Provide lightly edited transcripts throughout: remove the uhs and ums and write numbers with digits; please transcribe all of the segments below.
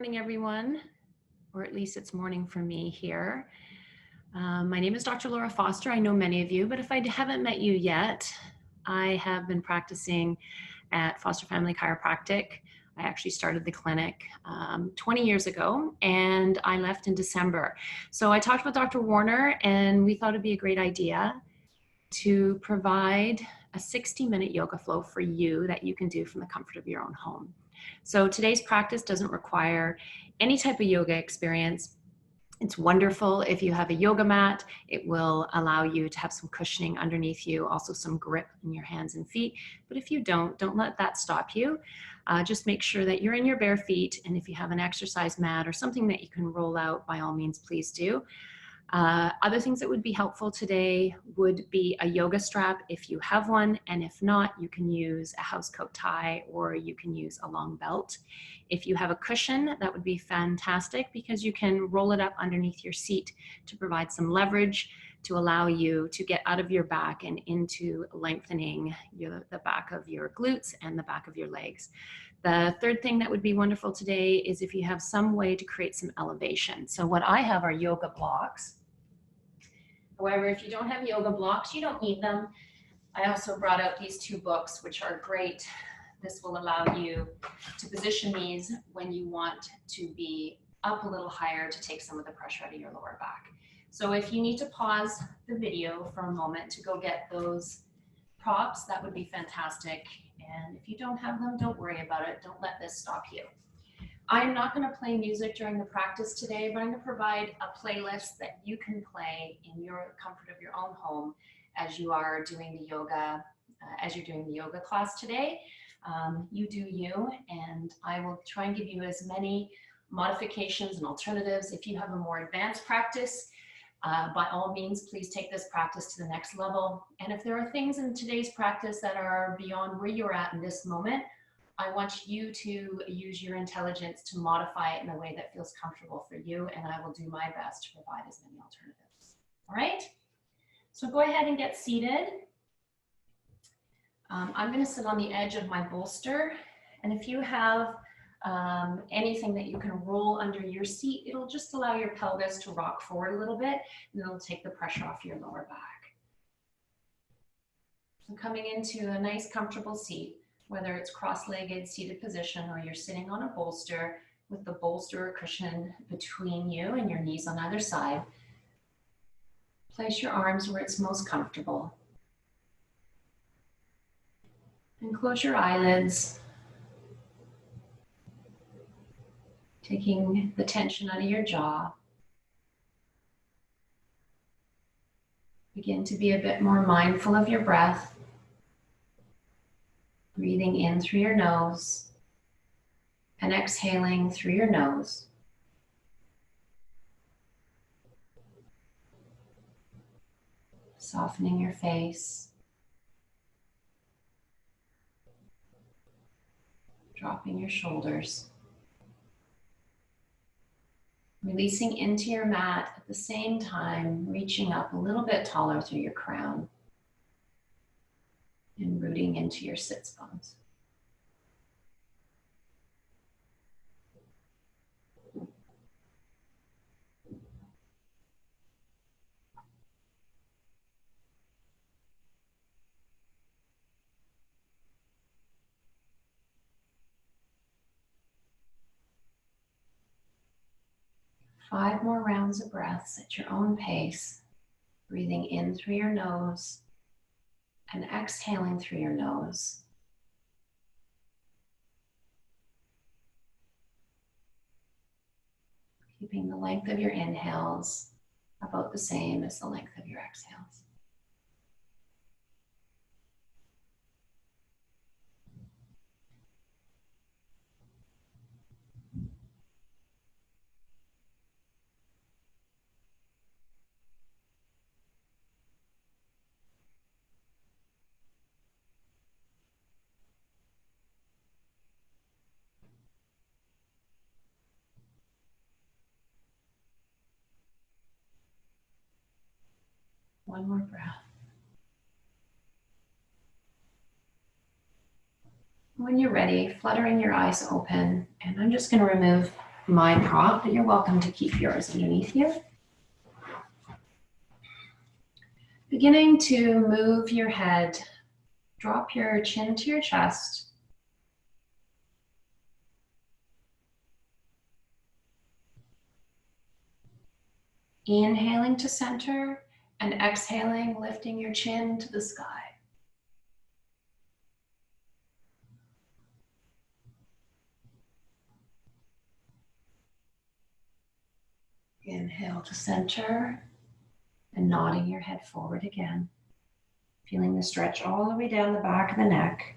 Morning, everyone, or at least it's morning for me here. My name is Dr. Laura Foster. I know many of you, but if I haven't met you yet, I have been practicing at Foster Family Chiropractic. I actually started the clinic 20 years ago, and I left in December. So I talked with Dr. Warner, and we thought it'd be a great idea to provide a 60-minute yoga flow for you that you can do from the comfort of your own home. So today's practice doesn't require any type of yoga experience. It's wonderful if you have a yoga mat. It will allow you to have some cushioning underneath you, also some grip in your hands and feet. But if you don't let that stop you. Just make sure that you're in your bare feet. And if you have an exercise mat or something that you can roll out, by all means, please do. Other things that would be helpful today would be a yoga strap if you have one, and if not, you can use a housecoat tie or you can use a long belt. If you have a cushion, that would be fantastic because you can roll it up underneath your seat to provide some leverage to allow you to get out of your back and into lengthening the back of your glutes and the back of your legs. The third thing that would be wonderful today is if you have some way to create some elevation. So what I have are yoga blocks. However, if you don't have yoga blocks, you don't need them. I also brought out these two books, which are great. This will allow you to position these when you want to be up a little higher to take some of the pressure out of your lower back. So if you need to pause the video for a moment to go get those props, that would be fantastic. And if you don't have them, don't worry about it. Don't let this stop you. I'm not going to play music during the practice today, but I'm going to provide a playlist that you can play in your comfort of your own home as you are doing the yoga, as you're doing the yoga class today. You do you, and I will try and give you as many modifications and alternatives. If you have a more advanced practice, by all means, please take this practice to the next level. And if there are things in today's practice that are beyond where you're at in this moment, I want you to use your intelligence to modify it in a way that feels comfortable for you, and I will do my best to provide as many alternatives. All right? So go ahead and get seated. I'm going to sit on the edge of my bolster, and if you have anything that you can roll under your seat, it'll just allow your pelvis to rock forward a little bit, and it'll take the pressure off your lower back. So coming into a nice comfortable seat, whether it's cross-legged seated position or you're sitting on a bolster with the bolster or cushion between you and your knees on either side, place your arms where it's most comfortable. And close your eyelids, taking the tension out of your jaw. Begin to be a bit more mindful of your breath. Breathing in through your nose and exhaling through your nose. Softening your face. Dropping your shoulders. Releasing into your mat at the same time, reaching up a little bit taller through your crown. And rooting into your sits bones. Five more rounds of breaths at your own pace, breathing in through your nose and exhaling through your nose. Keeping the length of your inhales about the same as the length of your exhales. One more breath. When you're ready, fluttering your eyes open, and I'm just going to remove my prop, but you're welcome to keep yours underneath you. Beginning to move your head, drop your chin to your chest. Inhaling to center and exhaling, lifting your chin to the sky. Inhale to center and nodding your head forward again. Feeling the stretch all the way down the back of the neck.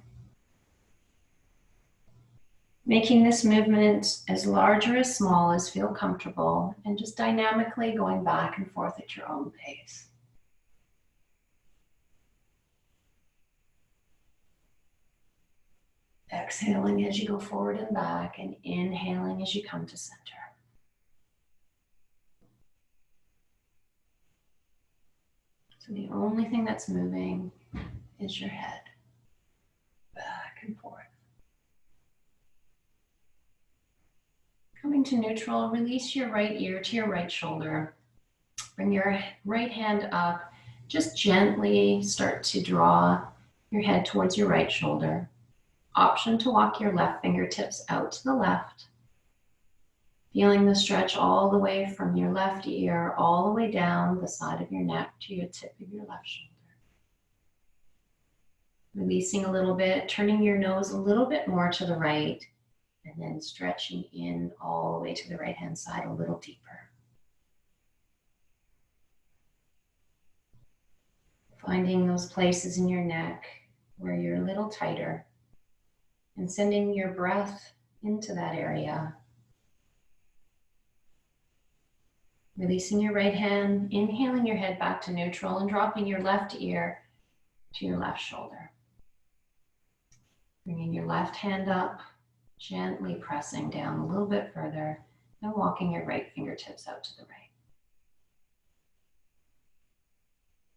Making this movement as large or as small as feel comfortable, and just dynamically going back and forth at your own pace. Exhaling as you go forward and back, and inhaling as you come to center. So the only thing that's moving is your head, back and forth. Coming to neutral, release your right ear to your right shoulder. Bring your right hand up. Just gently start to draw your head towards your right shoulder. Option to walk your left fingertips out to the left. Feeling the stretch all the way from your left ear, all the way down the side of your neck to your tip of your left shoulder. Releasing a little bit, turning your nose a little bit more to the right, and then stretching in all the way to the right-hand side a little deeper. Finding those places in your neck where you're a little tighter and sending your breath into that area. Releasing your right hand, inhaling your head back to neutral and dropping your left ear to your left shoulder. Bringing your left hand up, gently pressing down a little bit further and walking your right fingertips out to the right.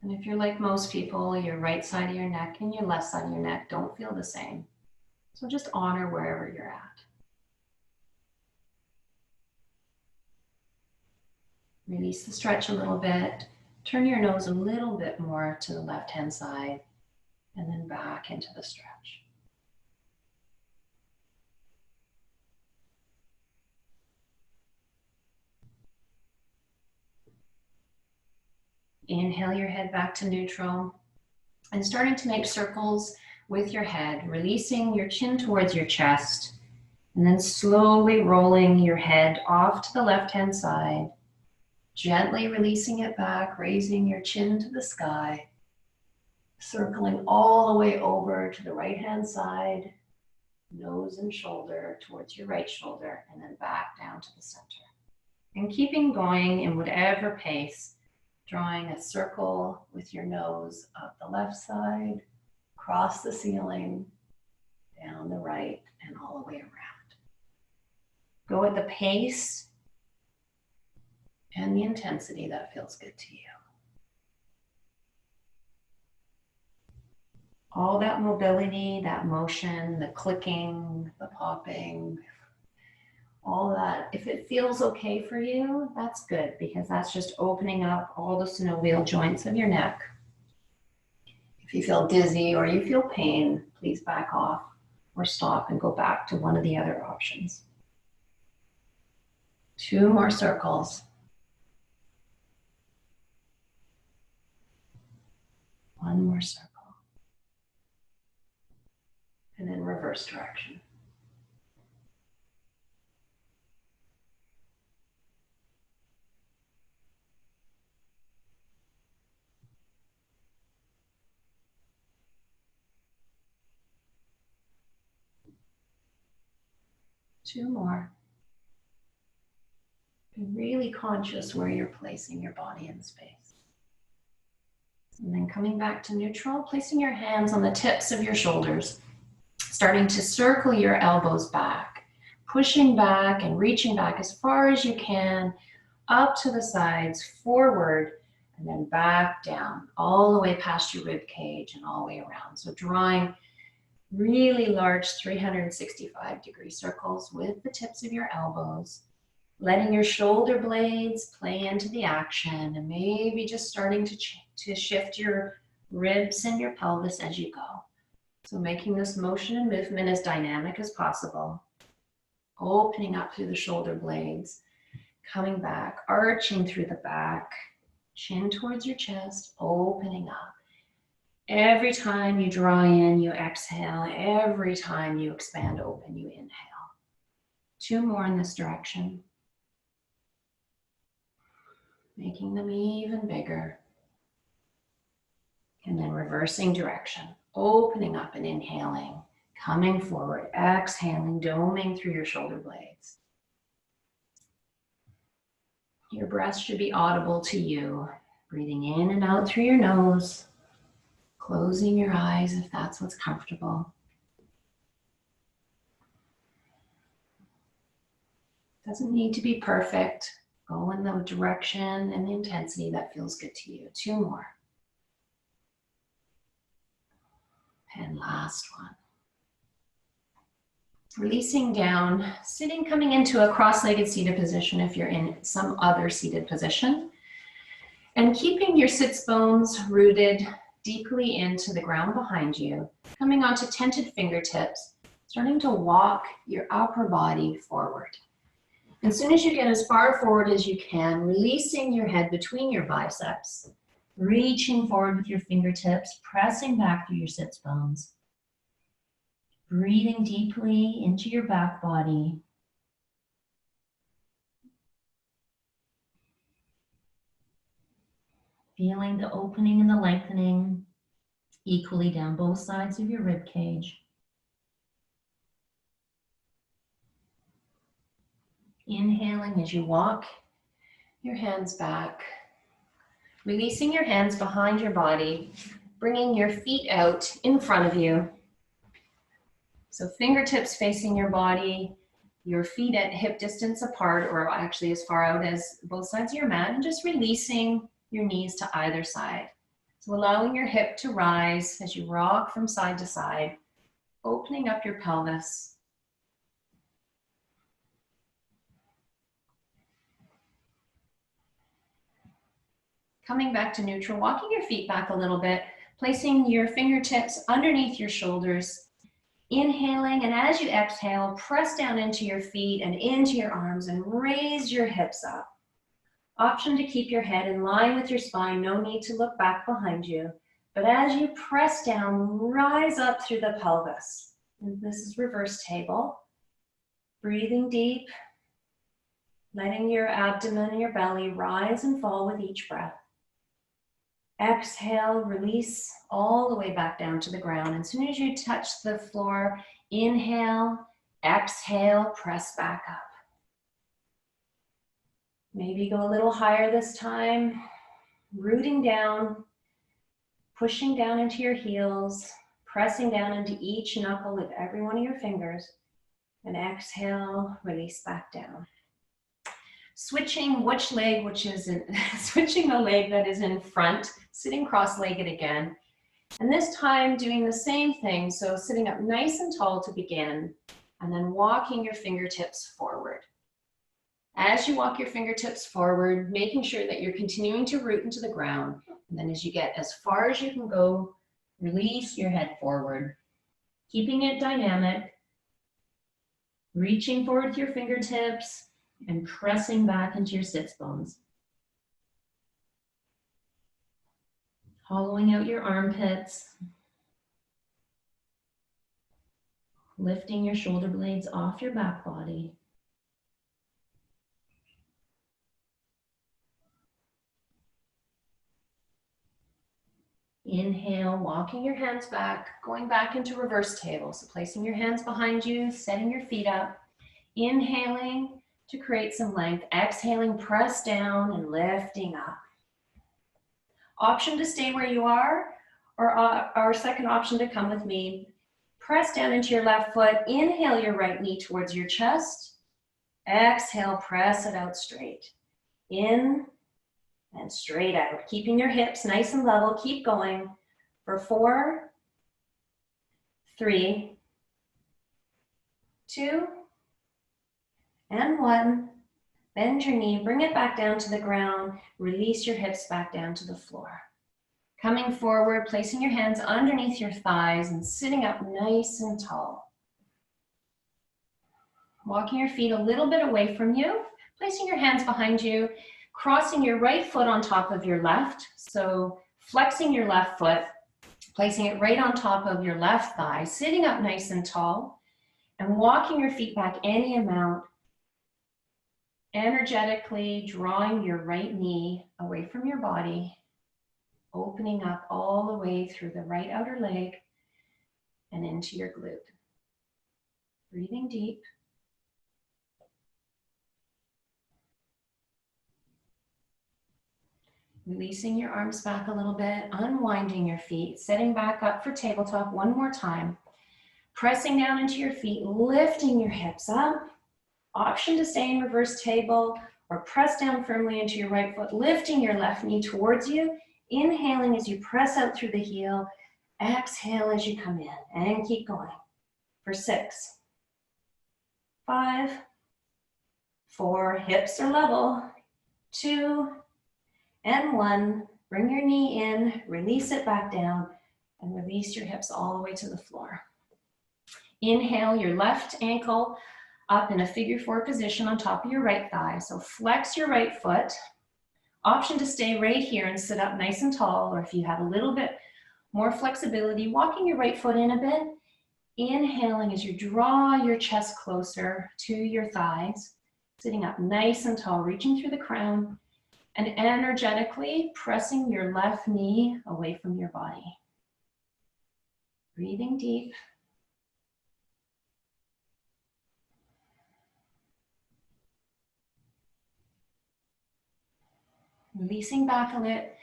And if you're like most people, your right side of your neck and your left side of your neck don't feel the same. So just honor wherever you're at. Release the stretch a little bit. Turn your nose a little bit more to the left-hand side and then back into the stretch. Inhale your head back to neutral and starting to make circles with your head, releasing your chin towards your chest and then slowly rolling your head off to the left-hand side, gently releasing it back, raising your chin to the sky, circling all the way over to the right-hand side, nose and shoulder towards your right shoulder, and then back down to the center. And keeping going in whatever pace, drawing a circle with your nose up the left side, across the ceiling, down the right, and all the way around. Go at the pace and the intensity that feels good to you. All that mobility, that motion, the clicking, the popping, all that, if it feels okay for you, that's good, because that's just opening up all the synovial joints of your neck. If you feel dizzy or you feel pain, please back off or stop and go back to one of the other options. 2 more circles. 1 more circle. And then reverse direction. Two more. Be really conscious where you're placing your body in space. And then coming back to neutral, placing your hands on the tips of your shoulders, starting to circle your elbows back, pushing back and reaching back as far as you can, up to the sides, forward, and then back down, all the way past your rib cage and all the way around. So drawing really large 365-degree circles with the tips of your elbows, Letting your shoulder blades play into the action and maybe just starting to shift your ribs and your pelvis as you go. So making this motion and movement as dynamic as possible. Opening up through the shoulder blades, coming back, arching through the back, chin towards your chest, opening up. Every time you draw in, you exhale. Every time you expand open, you inhale. 2 more in this direction. Making them even bigger. And then reversing direction, opening up and inhaling, coming forward, exhaling, doming through your shoulder blades. Your breath should be audible to you. Breathing in and out through your nose, closing your eyes if that's what's comfortable. Doesn't need to be perfect. Go in the direction and the intensity that feels good to you. 2 more. And last one. Releasing down, sitting, coming into a cross-legged seated position if you're in some other seated position. And keeping your sits bones rooted deeply into the ground behind you. Coming onto tented fingertips, starting to walk your upper body forward. As soon as you get as far forward as you can, releasing your head between your biceps, reaching forward with your fingertips, pressing back through your sits bones. Breathing deeply into your back body. Feeling the opening and the lengthening equally down both sides of your rib cage. Inhaling as you walk your hands back. Releasing your hands behind your body, bringing your feet out in front of you. So fingertips facing your body, your feet at hip distance apart, or actually as far out as both sides of your mat, and just releasing your knees to either side. So allowing your hip to rise as you rock from side to side, opening up your pelvis. Coming back to neutral, walking your feet back a little bit, placing your fingertips underneath your shoulders, inhaling, and as you exhale, press down into your feet and into your arms and raise your hips up. Option to keep your head in line with your spine, no need to look back behind you. But as you press down, rise up through the pelvis. And this is reverse table. Breathing deep, letting your abdomen and your belly rise and fall with each breath. Exhale, release all the way back down to the ground. As soon as you touch the floor, inhale, exhale, press back up. Maybe go a little higher this time, rooting down, pushing down into your heels, pressing down into each knuckle with every one of your fingers, and exhale, release back down. Switching which leg, switching the leg that is in front, sitting cross-legged again. And this time doing the same thing. So sitting up nice and tall to begin, and then walking your fingertips forward. As you walk your fingertips forward, making sure that you're continuing to root into the ground. And then as you get as far as you can go, release your head forward. Keeping it dynamic, reaching forward with your fingertips, and pressing back into your sits bones. Hollowing out your armpits. Lifting your shoulder blades off your back body. Inhale, walking your hands back, going back into reverse table. So placing your hands behind you, setting your feet up. Inhaling to create some length. Exhaling, press down and lifting up. Option to stay where you are, or our second option to come with me. Press down into your left foot. Inhale your right knee towards your chest. Exhale, press it out straight. In and straight out. Keeping your hips nice and level. Keep going for 4, 3, 2, and 1. Bend your knee, bring it back down to the ground, release your hips back down to the floor. Coming forward, placing your hands underneath your thighs and sitting up nice and tall. Walking your feet a little bit away from you, placing your hands behind you, crossing your right foot on top of your left. So flexing your left foot, placing it right on top of your left thigh, sitting up nice and tall, and walking your feet back any amount, energetically drawing your right knee away from your body, opening up all the way through the right outer leg and into your glute. Breathing deep. Releasing your arms back a little bit, unwinding your feet, setting back up for tabletop one more time. Pressing down into your feet, lifting your hips up. Option to stay in reverse table or press down firmly into your right foot, lifting your left knee towards you. Inhaling as you press out through the heel. Exhale as you come in and keep going. For 6, 5, 4, hips are level, 2, and 1. Bring your knee in, release it back down, and release your hips all the way to the floor. Inhale your left ankle up in a figure 4 position on top of your right thigh. So flex your right foot. Option to stay right here and sit up nice and tall, or if you have a little bit more flexibility, walking your right foot in a bit. Inhaling as you draw your chest closer to your thighs, sitting up nice and tall, reaching through the crown, and energetically pressing your left knee away from your body. Breathing deep. Releasing back a bit,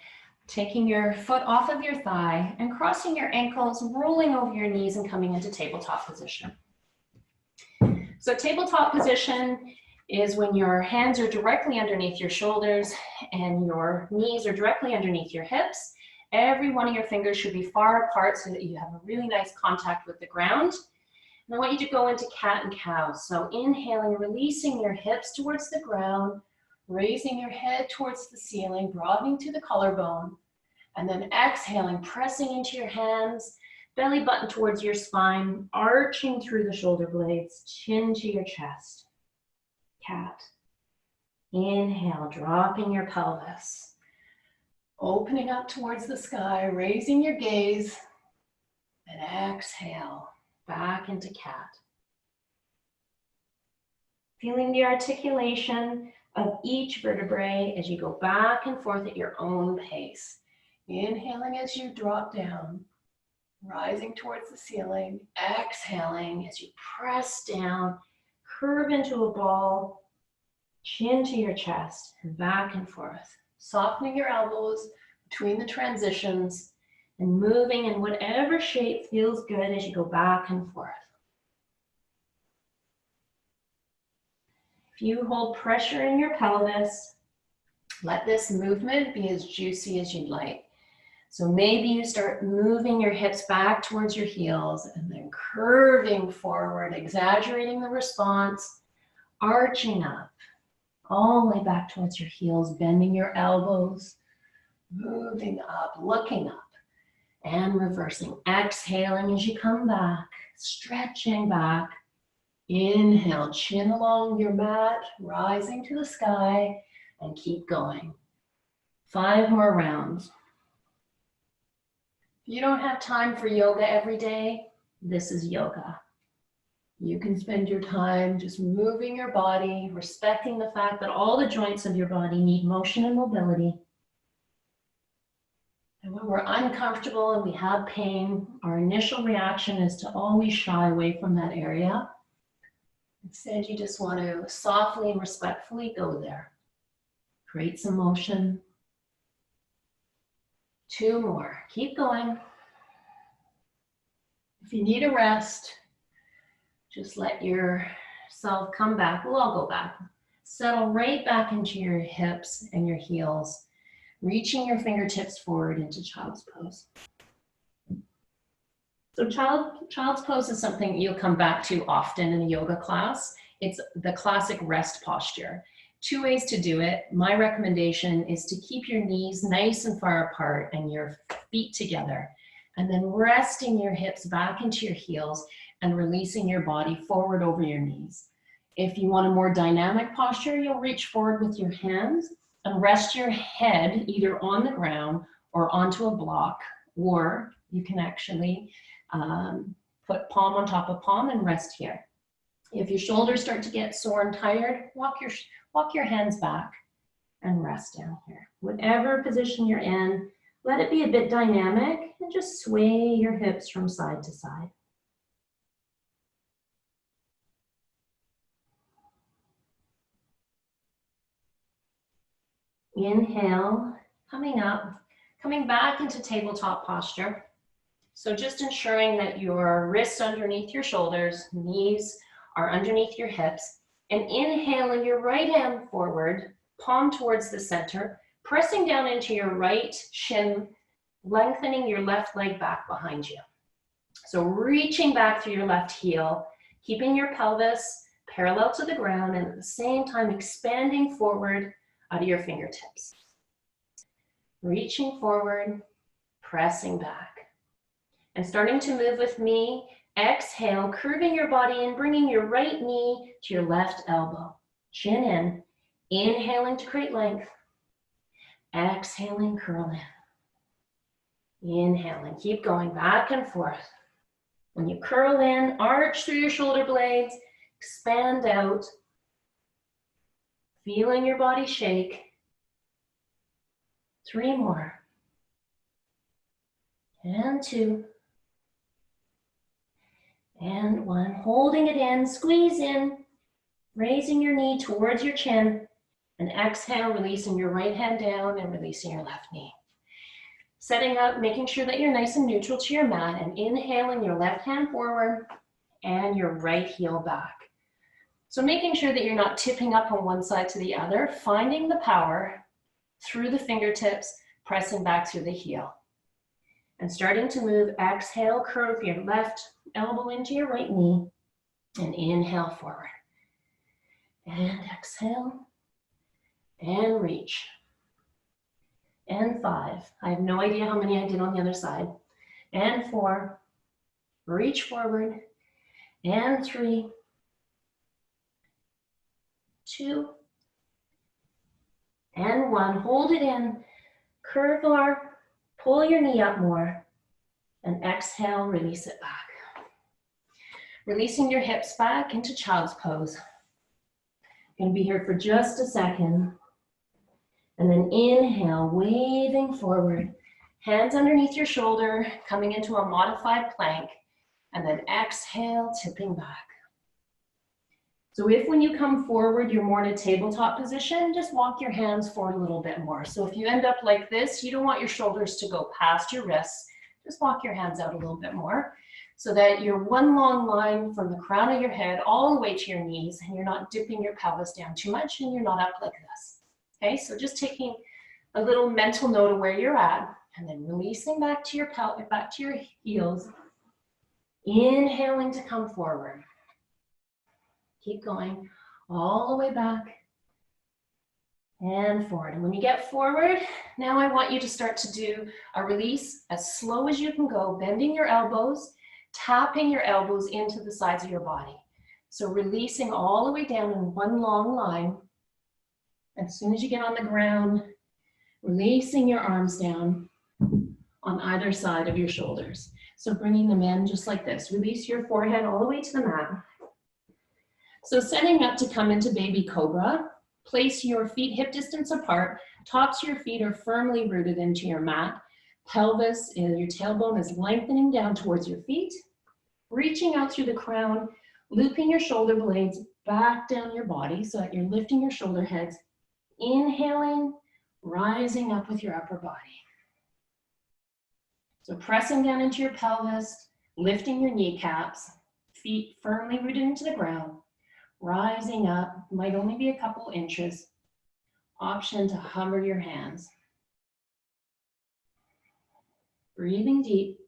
taking your foot off of your thigh and crossing your ankles, rolling over your knees and coming into tabletop position. So tabletop position is when your hands are directly underneath your shoulders and your knees are directly underneath your hips. Every one of your fingers should be far apart so that you have a really nice contact with the ground. And I want you to go into cat and cow. So inhaling, releasing your hips towards the ground, raising your head towards the ceiling, broadening to the collarbone, and then exhaling, pressing into your hands, belly button towards your spine, arching through the shoulder blades, chin to your chest. Cat. Inhale, dropping your pelvis, opening up towards the sky, raising your gaze, and exhale, back into cat. Feeling the articulation of each vertebrae as you go back and forth at your own pace. Inhaling as you drop down, rising towards the ceiling, exhaling as you press down, curve into a ball, chin to your chest, and back and forth. Softening your elbows between the transitions and moving in whatever shape feels good as you go back and forth. If you hold pressure in your pelvis, let this movement be as juicy as you'd like. So maybe you start moving your hips back towards your heels and then curving forward, exaggerating the response, arching up, all the way back towards your heels, bending your elbows, moving up, looking up, and reversing. Exhaling as you come back, stretching back. Inhale, chin along your mat, rising to the sky, and keep going. 5 more rounds. If you don't have time for yoga every day, this is yoga. You can spend your time just moving your body, respecting the fact that all the joints of your body need motion and mobility. And when we're uncomfortable and we have pain, our initial reaction is to always shy away from that area. Instead, you just want to softly and respectfully go there. Create some motion. 2 more. Keep going. If you need a rest, just let yourself come back. We'll all go back. Settle right back into your hips and your heels, reaching your fingertips forward into child's pose. So child's pose is something you'll come back to often in a yoga class. It's the classic rest posture. Two ways to do it. My recommendation is to keep your knees nice and far apart and your feet together, and then resting your hips back into your heels and releasing your body forward over your knees. If you want a more dynamic posture, you'll reach forward with your hands and rest your head either on the ground or onto a block, or you can actually put palm on top of palm and rest here. If your shoulders start to get sore and tired, walk your hands back and rest down here. Whatever position you're in, let it be a bit dynamic and just sway your hips from side to side. Inhale, coming up, coming back into tabletop posture. So just ensuring that your wrists underneath your shoulders, knees are underneath your hips, and inhaling your right hand forward, palm towards the center, pressing down into your right shin, lengthening your left leg back behind you. So reaching back through your left heel, keeping your pelvis parallel to the ground, and at the same time expanding forward out of your fingertips. Reaching forward, pressing back. And starting to move with me, exhale, curving your body and bringing your right knee to your left elbow. Chin in, inhaling to create length. Exhaling, curl in. Inhaling, keep going back and forth. When you curl in, arch through your shoulder blades, expand out. Feeling your body shake. 3 more. And 2. And 1. Holding it in, squeeze in, raising your knee towards your chin, and exhale, releasing your right hand down and releasing your left knee. Setting up, making sure that you're nice and neutral to your mat, and inhaling your left hand forward and your right heel back. So making sure that you're not tipping up on one side to the other, finding the power through the fingertips, pressing back through the heel. And starting to move, exhale, curve your left elbow into your right knee, and inhale forward. And exhale, and reach. And 5. I have no idea how many I did on the other side. And 4, reach forward. And 3, 2, and 1. Hold it in, curve or pull your knee up more, and exhale, release it back. Releasing your hips back into child's pose. You're gonna be here for just a second. And then inhale, waving forward, hands underneath your shoulder, coming into a modified plank, and then exhale, tipping back. So if when you come forward, you're more in a tabletop position, just walk your hands forward a little bit more. So if you end up like this, you don't want your shoulders to go past your wrists, just walk your hands out a little bit more so that you're one long line from the crown of your head all the way to your knees, and you're not dipping your pelvis down too much and you're not up like this. Okay, so just taking a little mental note of where you're at, and then releasing back to your back to your heels. Inhaling to come forward. Keep going all the way back and forward. And when you get forward, now I want you to start to do a release as slow as you can go, bending your elbows, tapping your elbows into the sides of your body. So releasing all the way down in one long line. As soon as you get on the ground, releasing your arms down on either side of your shoulders. So bringing them in just like this. Release your forehead all the way to the mat. So setting up to come into baby cobra, place your feet hip distance apart. Tops of your feet are firmly rooted into your mat. Pelvis, your tailbone is lengthening down towards your feet. Reaching out through the crown, looping your shoulder blades back down your body so that you're lifting your shoulder heads. Inhaling, rising up with your upper body. So pressing down into your pelvis, lifting your kneecaps, feet firmly rooted into the ground, rising up, might only be a couple inches. Option to hover your hands. Breathing deep.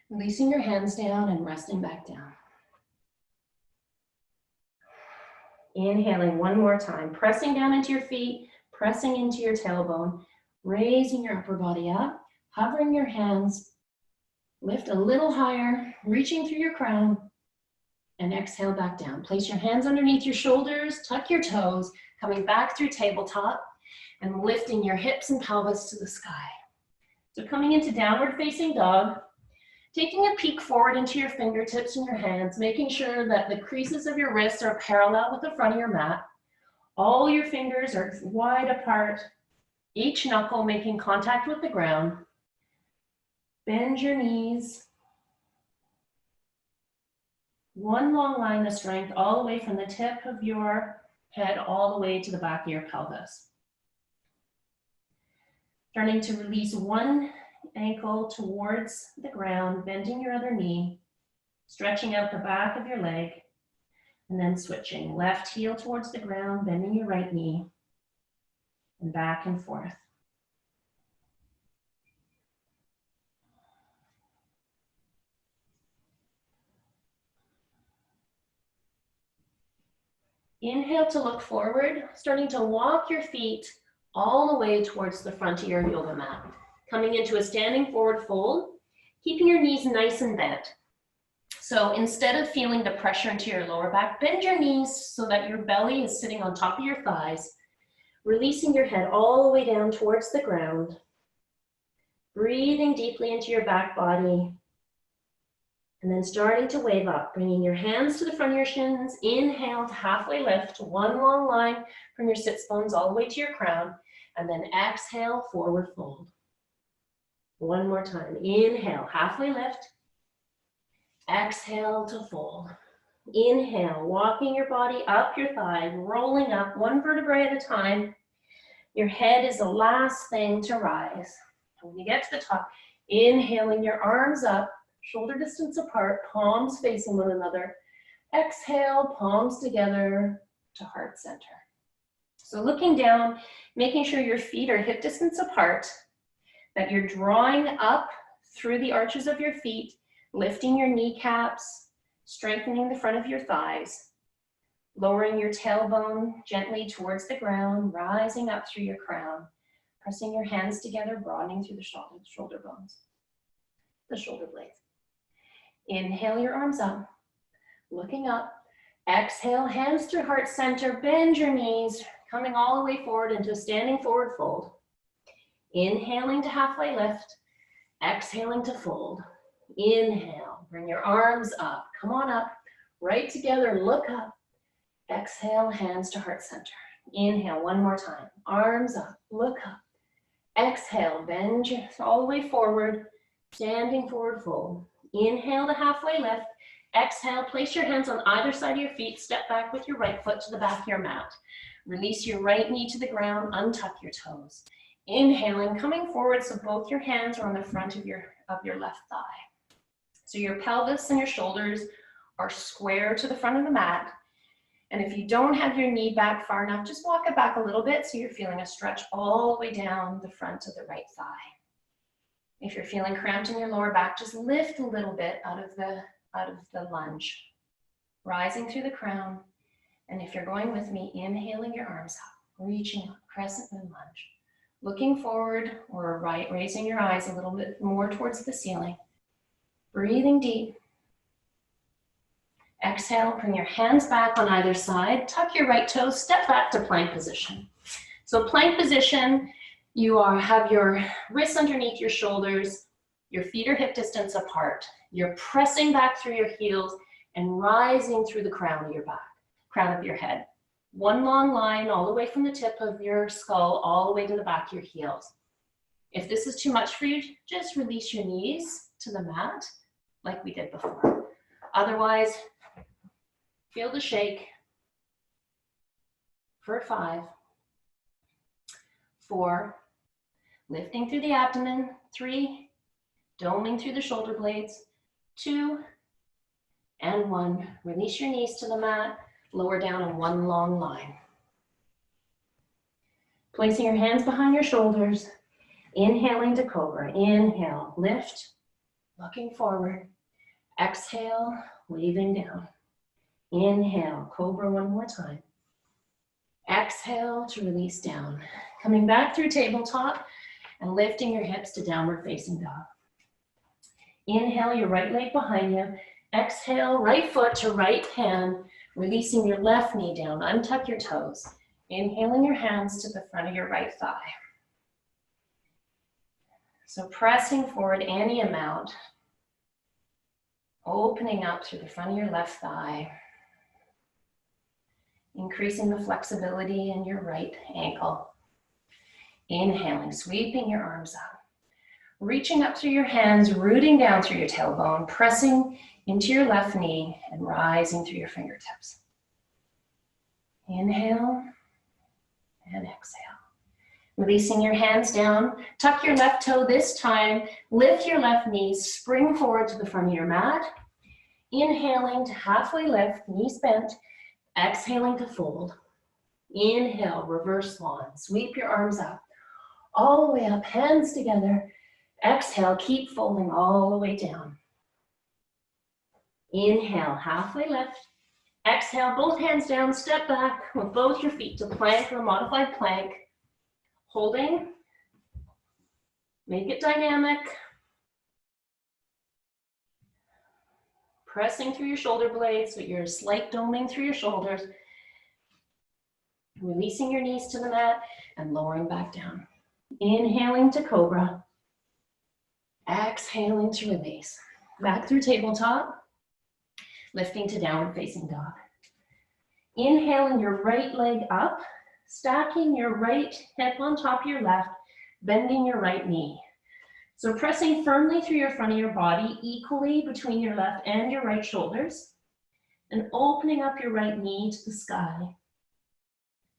Releasing your hands down and resting back down. Inhaling one more time, pressing down into your feet, pressing into your tailbone, raising your upper body up, hovering your hands, lift a little higher, reaching through your crown, and exhale back down. Place your hands underneath your shoulders, tuck your toes, coming back through tabletop, and lifting your hips and pelvis to the sky. So coming into downward facing dog, taking a peek forward into your fingertips and your hands, making sure that the creases of your wrists are parallel with the front of your mat. All your fingers are wide apart, each knuckle making contact with the ground. Bend your knees. One long line of strength all the way from the tip of your head all the way to the back of your pelvis. Starting to release one ankle towards the ground, bending your other knee, stretching out the back of your leg, and then switching. Left heel towards the ground, bending your right knee, and back and forth. Inhale to look forward, starting to walk your feet all the way towards the front of your yoga mat. Coming into a standing forward fold, keeping your knees nice and bent. So instead of feeling the pressure into your lower back, bend your knees so that your belly is sitting on top of your thighs, releasing your head all the way down towards the ground. Breathing deeply into your back body. And then starting to wave up, bringing your hands to the front of your shins. Inhale to halfway lift, one long line from your sits bones all the way to your crown. And then exhale, forward fold. One more time. Inhale, halfway lift. Exhale to fold. Inhale, walking your body up your thigh, rolling up one vertebrae at a time. Your head is the last thing to rise. And when you get to the top, inhaling your arms up, shoulder distance apart, palms facing one another. Exhale, palms together to heart center. So looking down, making sure your feet are hip distance apart, that you're drawing up through the arches of your feet, lifting your kneecaps, strengthening the front of your thighs, lowering your tailbone gently towards the ground, rising up through your crown, pressing your hands together, broadening through the shoulder bones, the shoulder blades. Inhale your arms up, looking up. Exhale, hands to heart center, bend your knees, coming all the way forward into a standing forward fold. Inhaling to halfway lift, exhaling to fold. Inhale, bring your arms up, come on up, right together, look up. Exhale, hands to heart center. Inhale, one more time, arms up, look up. Exhale, bend all the way forward, standing forward fold. Inhale to halfway lift. Exhale, place your hands on either side of your feet, step back with your right foot to the back of your mat. Release your right knee to the ground, untuck your toes. Inhaling, coming forward so both your hands are on the front of your left thigh. So your pelvis and your shoulders are square to the front of the mat. And if you don't have your knee back far enough, just walk it back a little bit so you're feeling a stretch all the way down the front of the right thigh. If you're feeling cramped in your lower back, just lift a little bit out of the lunge, rising through the crown. And if you're going with me, inhaling your arms up, reaching up, crescent moon lunge, looking forward or right, raising your eyes a little bit more towards the ceiling, breathing deep. Exhale, bring your hands back on either side, tuck your right toes, step back to plank position. So plank position, you have your wrists underneath your shoulders, your feet are hip distance apart. You're pressing back through your heels and rising through the crown of your back, crown of your head. One long line all the way from the tip of your skull all the way to the back of your heels. If this is too much for you, just release your knees to the mat like we did before. Otherwise, feel the shake for 5, 4, lifting through the abdomen, 3, doming through the shoulder blades, 2, and 1. Release your knees to the mat, lower down in one long line. Placing your hands behind your shoulders, inhaling to Cobra. Inhale, lift, looking forward. Exhale, waving down. Inhale, Cobra one more time. Exhale to release down. Coming back through tabletop and lifting your hips to downward facing dog. Inhale your right leg behind you. Exhale, right foot to right hand, releasing your left knee down. Untuck your toes. Inhaling your hands to the front of your right thigh. So pressing forward any amount, opening up through the front of your left thigh, increasing the flexibility in your right ankle. Inhaling, sweeping your arms up. Reaching up through your hands, rooting down through your tailbone, pressing into your left knee and rising through your fingertips. Inhale and exhale. Releasing your hands down, tuck your left toe this time, lift your left knee, spring forward to the front of your mat. Inhaling to halfway lift, knees bent, exhaling to fold. Inhale, reverse swan, sweep your arms up, all the way up, hands together. Exhale, keep folding all the way down. Inhale, halfway lift. Exhale, both hands down, step back with both your feet to plank or modified plank. Holding, make it dynamic. Pressing through your shoulder blades, so you're slight doming through your shoulders. Releasing your knees to the mat and lowering back down. Inhaling to Cobra. Exhaling to release. Back through tabletop. Lifting to downward facing dog. Inhaling your right leg up. Stacking your right hip on top of your left. Bending your right knee. So pressing firmly through your front of your body, equally between your left and your right shoulders. And opening up your right knee to the sky.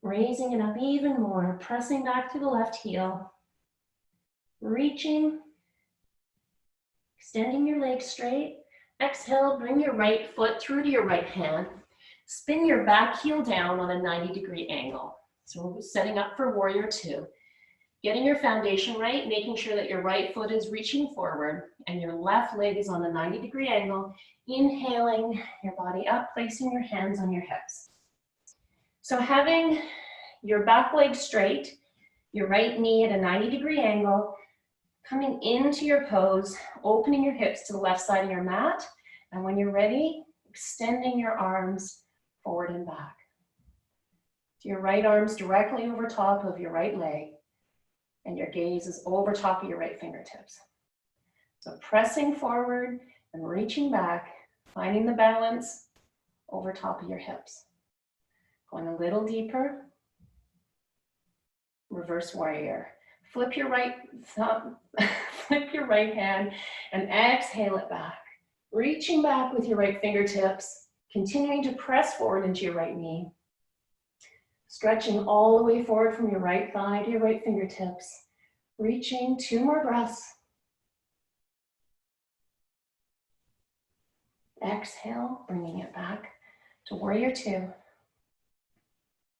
Raising it up even more, pressing back to the left heel. Reaching. Extending your legs straight. Exhale, bring your right foot through to your right hand. Spin your back heel down on a 90-degree angle. So we're setting up for warrior two. Getting your foundation right, making sure that your right foot is reaching forward and your left leg is on a 90-degree angle. Inhaling your body up, placing your hands on your hips. So having your back leg straight, your right knee at a 90-degree angle, coming into your pose, opening your hips to the left side of your mat, and when you're ready, extending your arms forward and back. Your right arm's directly over top of your right leg, and your gaze is over top of your right fingertips. So pressing forward and reaching back, finding the balance over top of your hips. Going a little deeper, reverse warrior. Flip your right thumb, flip your right hand and exhale it back. Reaching back with your right fingertips, continuing to press forward into your right knee. Stretching all the way forward from your right thigh to your right fingertips. Reaching, 2 more breaths. Exhale, bringing it back to warrior two.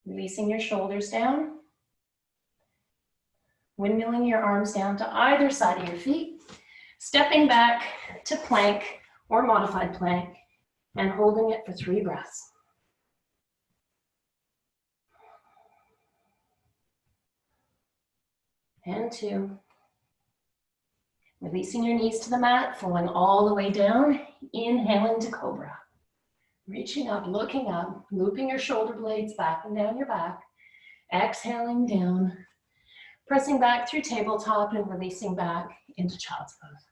Releasing your shoulders down. Windmilling your arms down to either side of your feet. Stepping back to plank or modified plank and holding it for 3 breaths. And 2. Releasing your knees to the mat, falling all the way down, inhaling to Cobra. Reaching up, looking up, looping your shoulder blades back and down your back, exhaling down, pressing back through tabletop and releasing back into child's pose.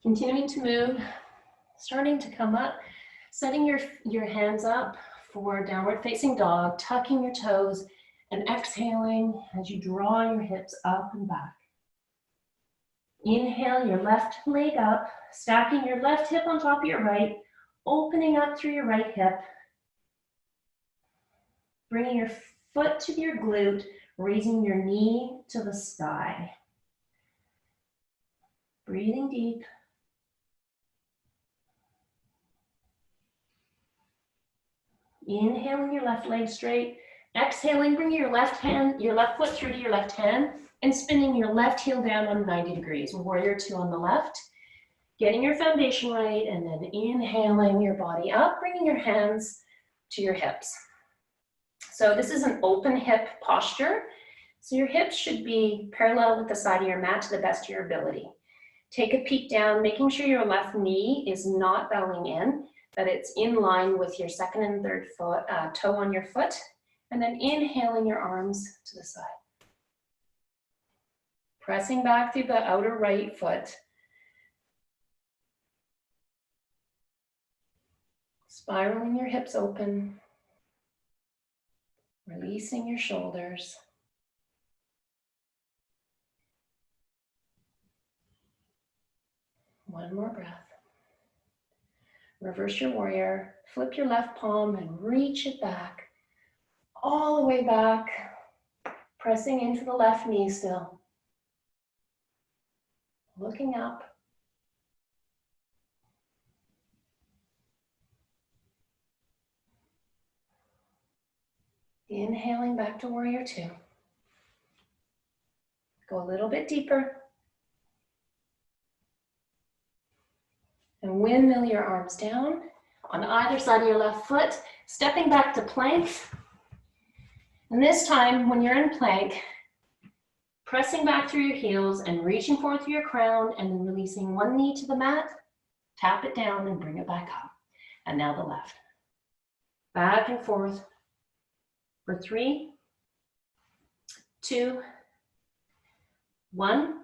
Continuing to move, starting to come up, setting your hands up for downward facing dog, tucking your toes and exhaling as you draw your hips up and back. Inhale your left leg up, stacking your left hip on top of your right, opening up through your right hip, bringing your foot to your glute, raising your knee to the sky. Breathing deep. Inhaling your left leg straight. Exhaling, bring your left foot through to your left hand and spinning your left heel down on 90 degrees. Warrior two on the left. Getting your foundation right and then inhaling your body up, bringing your hands to your hips. So this is an open hip posture. So your hips should be parallel with the side of your mat to the best of your ability. Take a peek down, making sure your left knee is not bowing in, that it's in line with your second and third toe on your foot, and then inhaling your arms to the side. Pressing back through the outer right foot. Spiraling your hips open. Releasing your shoulders. One more breath. Reverse your warrior. Flip your left palm and reach it back. All the way back. Pressing into the left knee still. Looking up. Inhaling back to warrior two. Go a little bit deeper. And windmill your arms down on either side of your left foot, stepping back to plank. And this time, when you're in plank, pressing back through your heels and reaching forward through your crown and then releasing one knee to the mat, tap it down and bring it back up. And now the left. Back and forth for 3, 2, 1.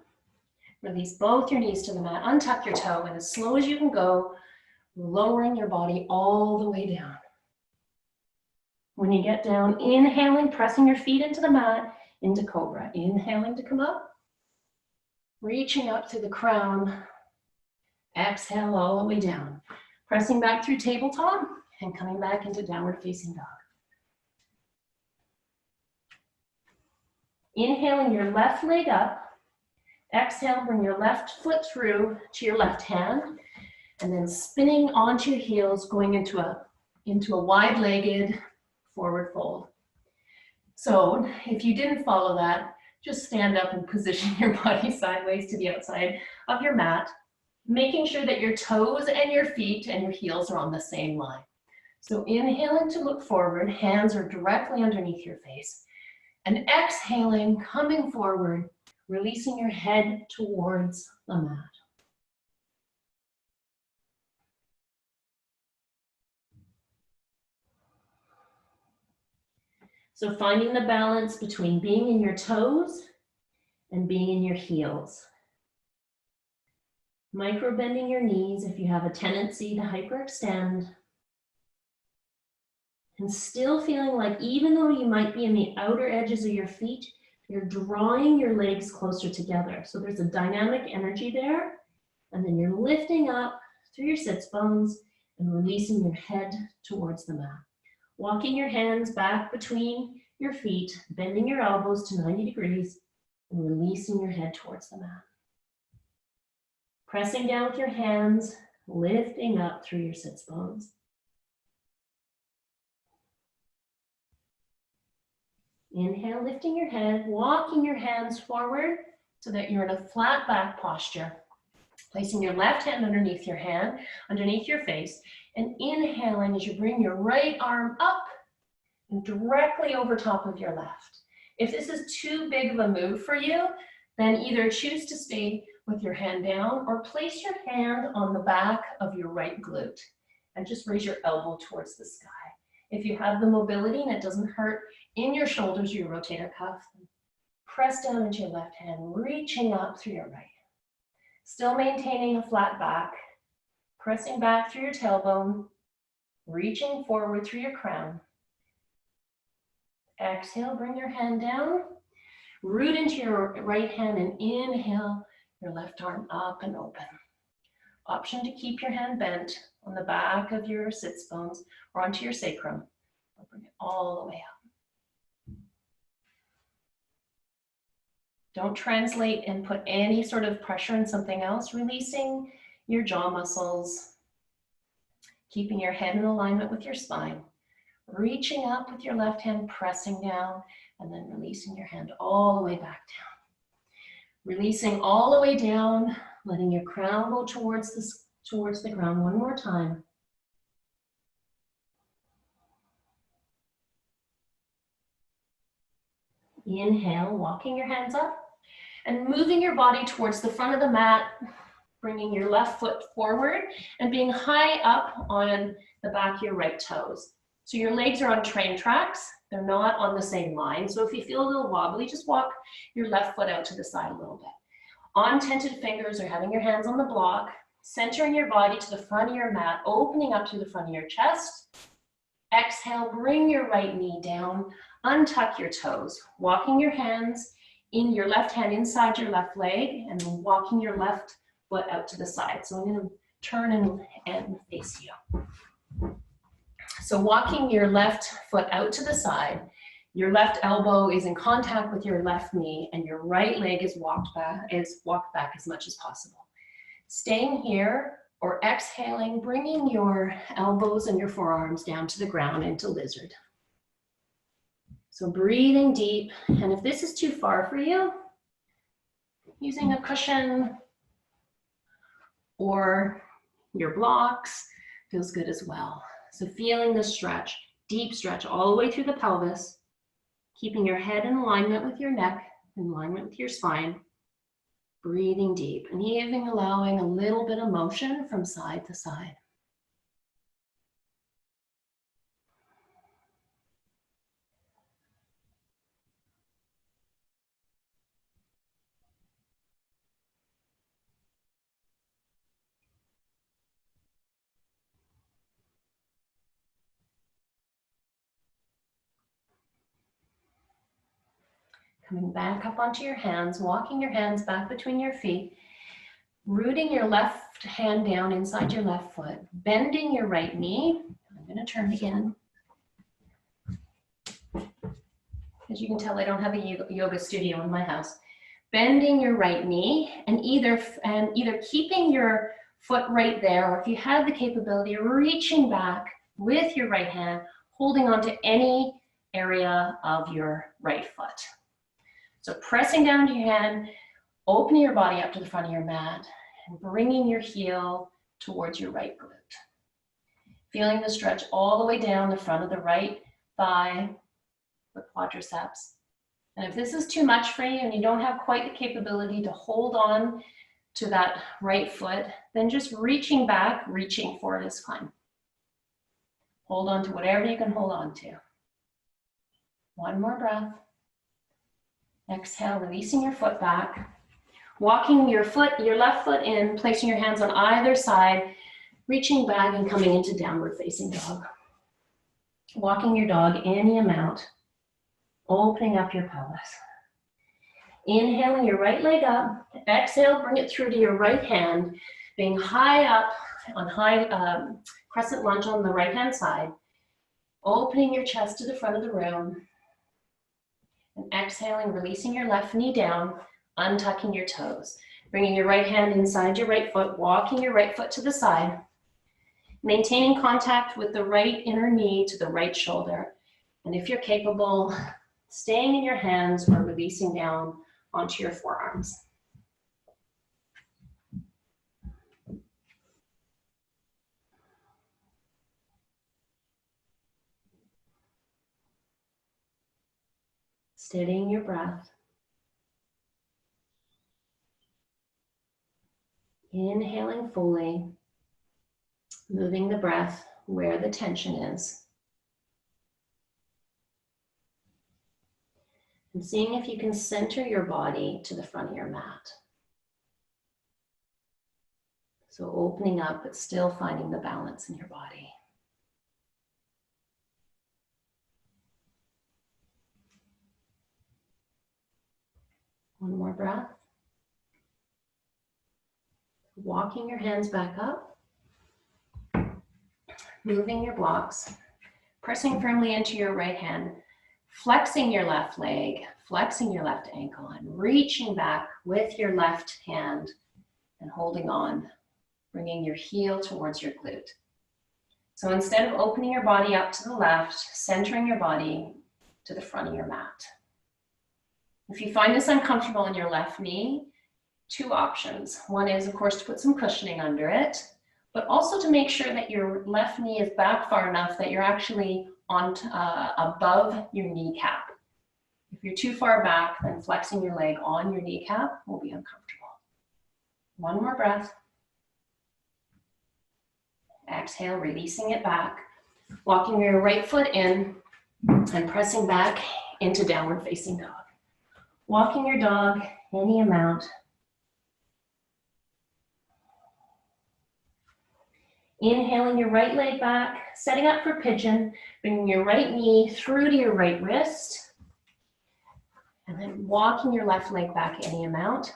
Release both your knees to the mat. Untuck your toe and as slow as you can go, lowering your body all the way down. When you get down, inhaling, pressing your feet into the mat, into Cobra. Inhaling to come up. Reaching up through the crown. Exhale all the way down. Pressing back through tabletop and coming back into downward facing dog. Inhaling your left leg up. Exhale, bring your left foot through to your left hand, and then spinning onto your heels, going into a wide-legged forward fold. So if you didn't follow that, just stand up and position your body sideways to the outside of your mat, making sure that your toes and your feet and your heels are on the same line. So inhaling to look forward, hands are directly underneath your face, and exhaling, coming forward, releasing your head towards the mat. So finding the balance between being in your toes and being in your heels. Micro bending your knees if you have a tendency to hyperextend. And still feeling like even though you might be in the outer edges of your feet, you're drawing your legs closer together. So there's a dynamic energy there. And then you're lifting up through your sits bones and releasing your head towards the mat. Walking your hands back between your feet, bending your elbows to 90 degrees and releasing your head towards the mat. Pressing down with your hands, lifting up through your sits bones. Inhale, lifting your head, walking your hands forward so that you're in a flat back posture. Placing your left hand underneath your hand, underneath your face, and inhaling as you bring your right arm up and directly over top of your left. If this is too big of a move for you, then either choose to stay with your hand down or place your hand on the back of your right glute and just raise your elbow towards the sky. If you have the mobility and it doesn't hurt in your shoulders, your rotator cuff, press down into your left hand, reaching up through your right. Still maintaining a flat back, pressing back through your tailbone, reaching forward through your crown. Exhale, bring your hand down, root into your right hand and inhale your left arm up and open. Option to keep your hand bent on the back of your sits bones or onto your sacrum, or bring it all the way up. Don't translate and put any sort of pressure on something else, releasing your jaw muscles, keeping your head in alignment with your spine, Reaching up with your left hand, pressing down, and then releasing your hand all the way back down. Releasing all the way down, letting your crown go towards the ground one more time. Inhale, walking your hands up and moving your body towards the front of the mat, bringing your left foot forward and being high up on the back of your right toes. So your legs are on train tracks. They're not on the same line. So if you feel a little wobbly, just walk your left foot out to the side a little bit. Untented fingers or having your hands on the block, centering your body to the front of your mat, opening up to the front of your chest. Exhale, bring your right knee down, untuck your toes, walking your hands in your left hand inside your left leg and then walking your left foot out to the side. So I'm going to turn and face you. So walking your left foot out to the side, your left elbow is in contact with your left knee and your right leg is walked back as much as possible. Staying here or exhaling, bringing your elbows and your forearms down to the ground into lizard. So breathing deep, and if this is too far for you, using a cushion or your blocks feels good as well. So feeling the stretch, deep stretch all the way through the pelvis, keeping your head in alignment with your neck, in alignment with your spine, breathing deep, and even allowing a little bit of motion from side to side. Coming back up onto your hands, walking your hands back between your feet, rooting your left hand down inside your left foot, bending your right knee. I'm going to turn again. As you can tell, I don't have a yoga studio in my house. Bending your right knee and either keeping your foot right there, or if you have the capability, reaching back with your right hand, holding onto any area of your right foot. So pressing down to your hand, opening your body up to the front of your mat, and bringing your heel towards your right glute. Feeling the stretch all the way down the front of the right thigh, the quadriceps. And if this is too much for you and you don't have quite the capability to hold on to that right foot, then just reaching back, reaching for it is fine. Hold on to whatever you can hold on to. One more breath. Exhale, releasing your foot back. Walking your left foot in, placing your hands on either side, reaching back and coming into downward facing dog. Walking your dog any amount, opening up your pelvis. Inhaling your right leg up, exhale, bring it through to your right hand, being high up on crescent lunge on the right hand side, opening your chest to the front of the room, and exhaling, releasing your left knee down, untucking your toes, bringing your right hand inside your right foot, walking your right foot to the side, maintaining contact with the right inner knee to the right shoulder, and if you're capable, staying in your hands or releasing down onto your forearms. Steadying your breath. Inhaling fully, moving the breath where the tension is. And seeing if you can center your body to the front of your mat. So opening up, but still finding the balance in your body. One more breath. Walking your hands back up. Moving your blocks. Pressing firmly into your right hand. Flexing your left leg. Flexing your left ankle. And reaching back with your left hand and holding on. Bringing your heel towards your glute. So instead of opening your body up to the left, centering your body to the front of your mat. If you find this uncomfortable in your left knee, two options. One is, of course, to put some cushioning under it, but also to make sure that your left knee is back far enough that you're actually on above your kneecap. If you're too far back, then flexing your leg on your kneecap will be uncomfortable. One more breath. Exhale, releasing it back. Walking your right foot in and pressing back into downward facing dog. Walking your dog any amount. Inhaling your right leg back, setting up for pigeon, bringing your right knee through to your right wrist, and then walking your left leg back any amount.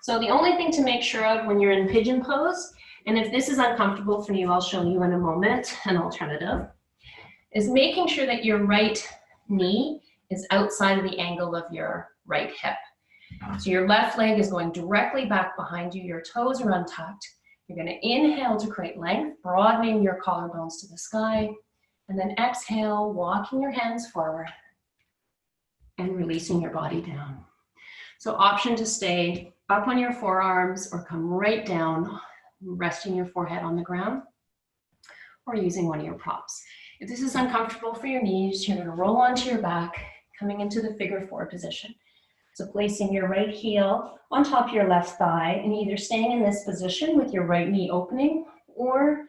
So the only thing to make sure of when you're in pigeon pose, and if this is uncomfortable for you, I'll show you in a moment an alternative, is making sure that your right knee is outside of the angle of your right hip. So your left leg is going directly back behind you, your toes are untucked. You're going to inhale to create length, broadening your collarbones to the sky, and then exhale, walking your hands forward and releasing your body down. So option to stay up on your forearms or come right down, resting your forehead on the ground, or using one of your props. If this is uncomfortable for your knees, you're going to roll onto your back, coming into the figure four position. So placing your right heel on top of your left thigh and either staying in this position with your right knee opening or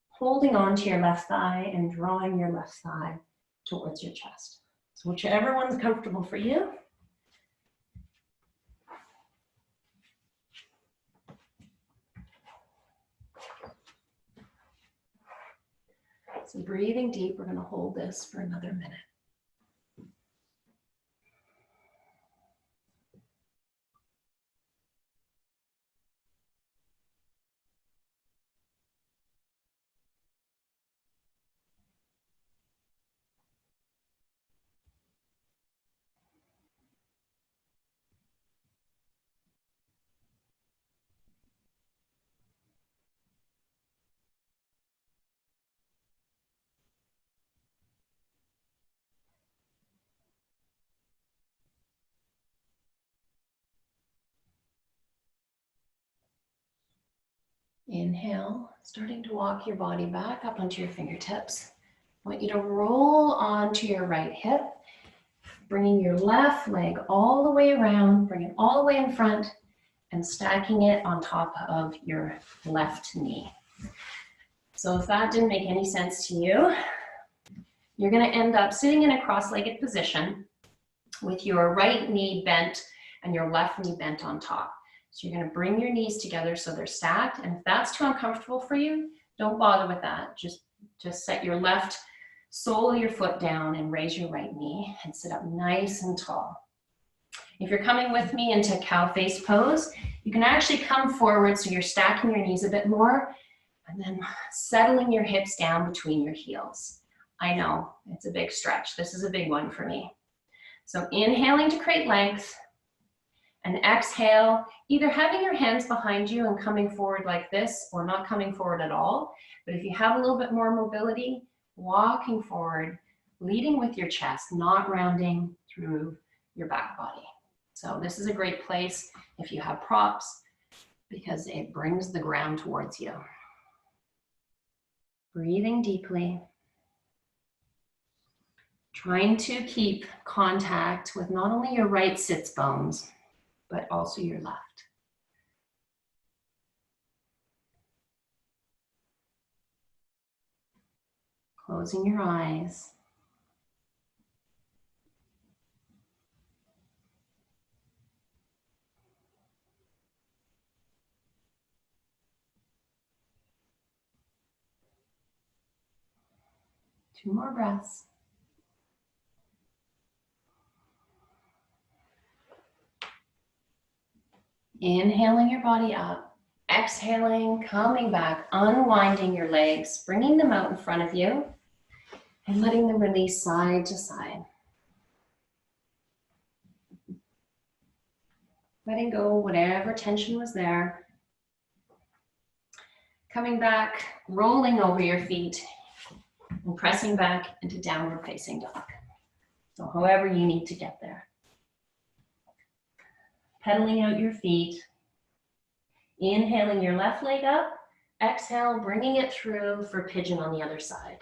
holding on to your left thigh and drawing your left thigh towards your chest. So whichever one's comfortable for you. So breathing deep, we're going to hold this for another minute. Inhale, starting to walk your body back up onto your fingertips. I want you to roll onto your right hip, bringing your left leg all the way around, bring it all the way in front, and stacking it on top of your left knee. So if that didn't make any sense to you, you're going to end up sitting in a cross-legged position with your right knee bent and your left knee bent on top. So you're going to bring your knees together so they're stacked, and if that's too uncomfortable for you, don't bother with that. Just set your left sole of your foot down and raise your right knee and sit up nice and tall. If you're coming with me into cow face pose, you can actually come forward so you're stacking your knees a bit more and then settling your hips down between your heels. I know, it's a big stretch. This is a big one for me. So inhaling to create length, and exhale, either having your hands behind you and coming forward like this or not coming forward at all. But if you have a little bit more mobility, walking forward, leading with your chest, not rounding through your back body. So this is a great place if you have props because it brings the ground towards you. Breathing deeply. Trying to keep contact with not only your right sits bones, but also your left. Closing your eyes. Two more breaths. Inhaling your body up, exhaling, coming back, unwinding your legs, bringing them out in front of you, and letting them release side to side. Letting go whatever tension was there. Coming back, rolling over your feet, and pressing back into downward facing dog. So however you need to get there. Pedaling out your feet. Inhaling your left leg up. Exhale, bringing it through for pigeon on the other side.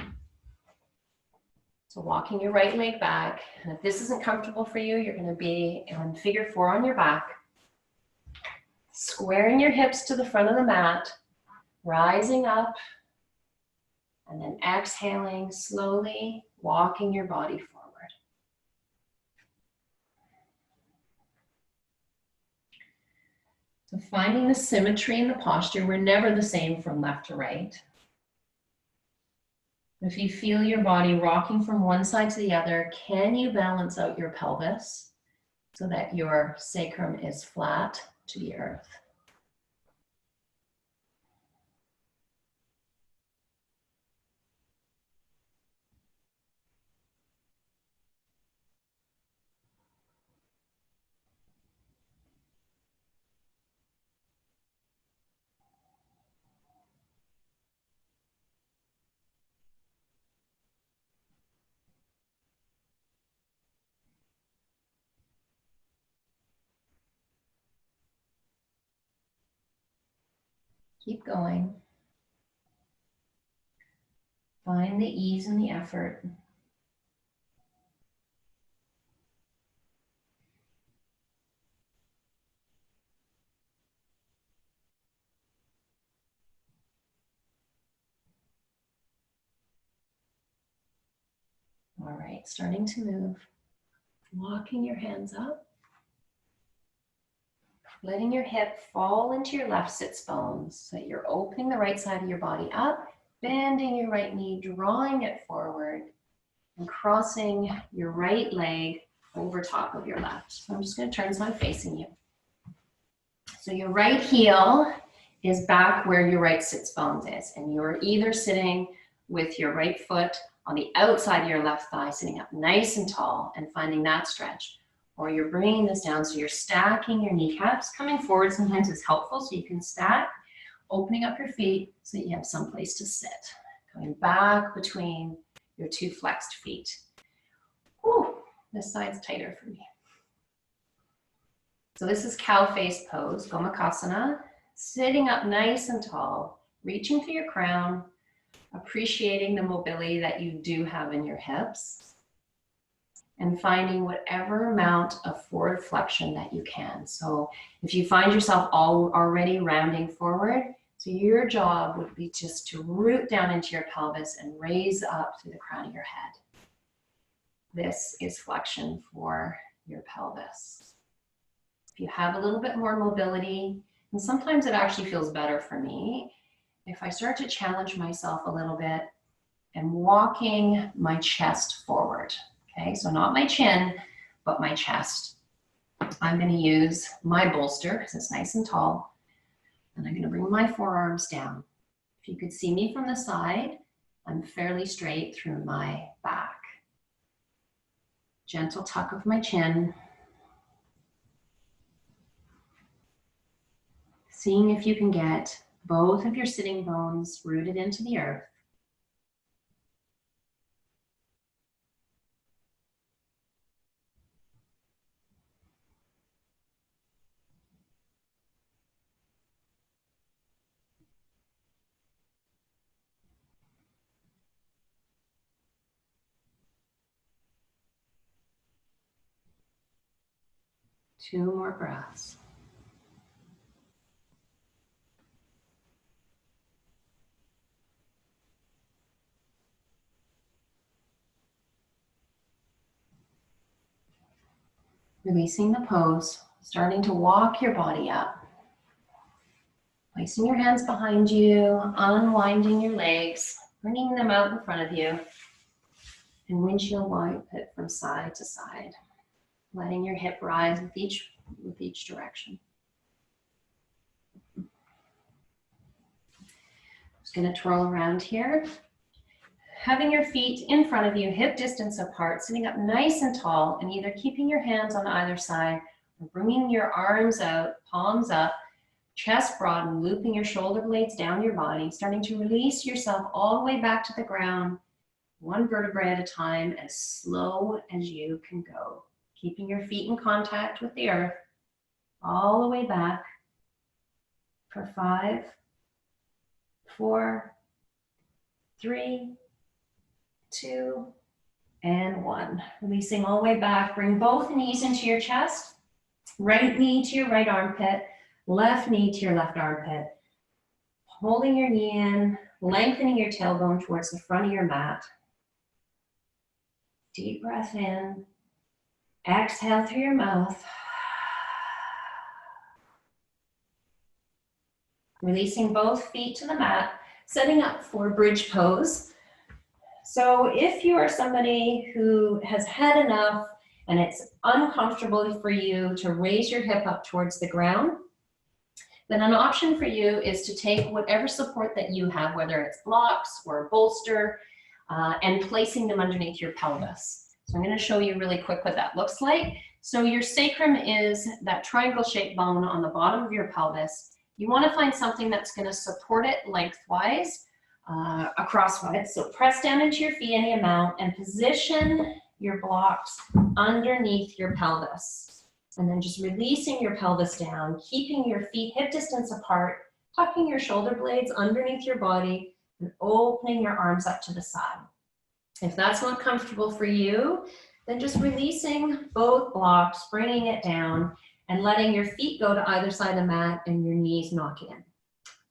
So walking your right leg back. And if this isn't comfortable for you, you're going to be on figure 4 on your back. Squaring your hips to the front of the mat. Rising up. And then exhaling, slowly walking your body forward. So finding the symmetry in the posture. We're never the same from left to right. If you feel your body rocking from one side to the other, can you balance out your pelvis so that your sacrum is flat to the earth? Keep going. Find the ease and the effort. All right, starting to move. Walking your hands up. Letting your hip fall into your left sits bones so that you're opening the right side of your body up, bending your right knee, drawing it forward, and crossing your right leg over top of your left. So I'm just going to turn so I'm facing you. So your right heel is back where your right sits bones is, and you're either sitting with your right foot on the outside of your left thigh, sitting up nice and tall and finding that stretch. Or you're bringing this down, so you're stacking your kneecaps. Coming forward sometimes is helpful, so you can stack, opening up your feet so that you have some place to sit. Coming back between your two flexed feet. Ooh, this side's tighter for me. So this is cow face pose, Gomukhasana. Sitting up nice and tall, reaching for your crown, appreciating the mobility that you do have in your hips, and finding whatever amount of forward flexion that you can. So if you find yourself already rounding forward, so your job would be just to root down into your pelvis and raise up through the crown of your head. This is flexion for your pelvis. If you have a little bit more mobility, and sometimes it actually feels better for me, if I start to challenge myself a little bit and walking my chest forward. Okay, so not my chin, but my chest. I'm going to use my bolster because it's nice and tall. And I'm going to bring my forearms down. If you could see me from the side, I'm fairly straight through my back. Gentle tuck of my chin. Seeing if you can get both of your sitting bones rooted into the earth. Two more breaths. Releasing the pose, starting to walk your body up. Placing your hands behind you, unwinding your legs, bringing them out in front of you, and windshield wipe it from side to side. Letting your hip rise with each direction. Just going to twirl around here. Having your feet in front of you, hip distance apart, sitting up nice and tall, and either keeping your hands on either side or bringing your arms out, palms up, Chest broaden, looping your shoulder blades down your body, starting to release yourself all the way back to the ground, one vertebrae at a time, as slow as you can go. Keeping your feet in contact with the earth, all the way back for 5, 4, 3, 2, and 1. Releasing all the way back. Bring both knees into your chest. Right knee to your right armpit. Left knee to your left armpit. Holding your knee in, lengthening your tailbone towards the front of your mat. Deep breath in. Exhale through your mouth. Releasing both feet to the mat, setting up for bridge pose. So if you are somebody who has had enough and it's uncomfortable for you to raise your hip up towards the ground, then an option for you is to take whatever support that you have, whether it's blocks or a bolster, and placing them underneath your pelvis. So I'm going to show you really quick what that looks like. So your sacrum is that triangle-shaped bone on the bottom of your pelvis. You want to find something that's going to support it lengthwise, crosswise. So press down into your feet any amount and position your blocks underneath your pelvis. And then just releasing your pelvis down, keeping your feet hip distance apart, tucking your shoulder blades underneath your body, and opening your arms up to the side. If that's not comfortable for you, then just releasing both blocks, bringing it down, and letting your feet go to either side of the mat and your knees knock in.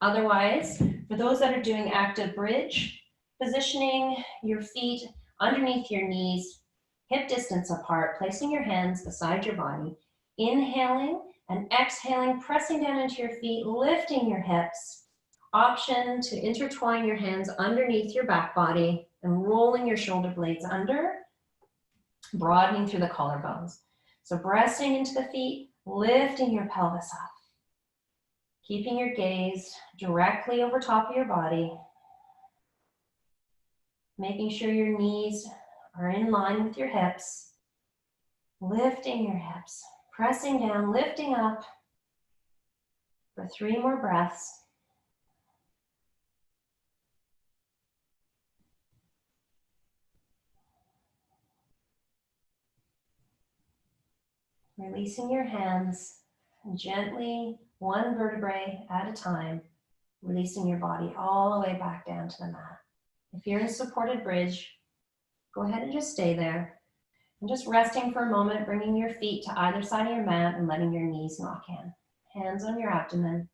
Otherwise, for those that are doing active bridge, positioning your feet underneath your knees, hip distance apart, placing your hands beside your body, inhaling and exhaling, pressing down into your feet, lifting your hips. Option to intertwine your hands underneath your back body and rolling your shoulder blades under, broadening through the collarbones. So pressing into the feet, lifting your pelvis up. Keeping your gaze directly over top of your body. Making sure your knees are in line with your hips. Lifting your hips. Pressing down, lifting up for 3 more breaths. Releasing your hands and gently, one vertebrae at a time, releasing your body all the way back down to the mat. If you're in a supported bridge, go ahead and just stay there. And just resting for a moment, bringing your feet to either side of your mat and letting your knees knock in. Hands on your abdomen.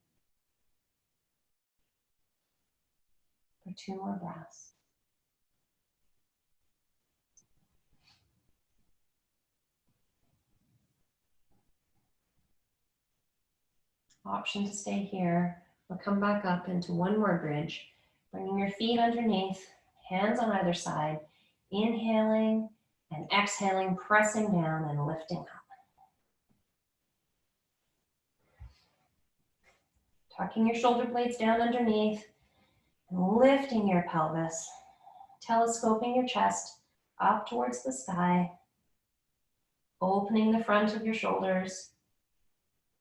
For 2 more breaths. Option to stay here or come back up into one more bridge, bringing your feet underneath, hands on either side, inhaling and exhaling, pressing down and lifting up. Tucking your shoulder blades down underneath and lifting your pelvis, telescoping your chest up towards the sky, opening the front of your shoulders,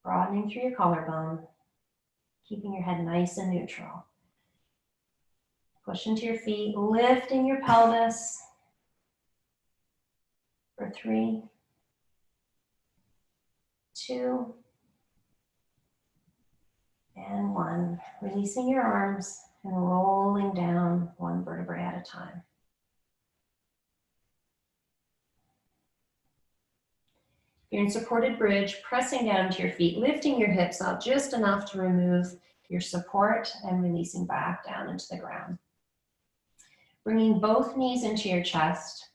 broadening through your collarbone, keeping your head nice and neutral. Push into your feet, lifting your pelvis for 3, 2, and 1. Releasing your arms and rolling down one vertebrae at a time. If you're in supported bridge, pressing down to your feet, lifting your hips up just enough to remove your support and releasing back down into the ground. Bringing both knees into your chest,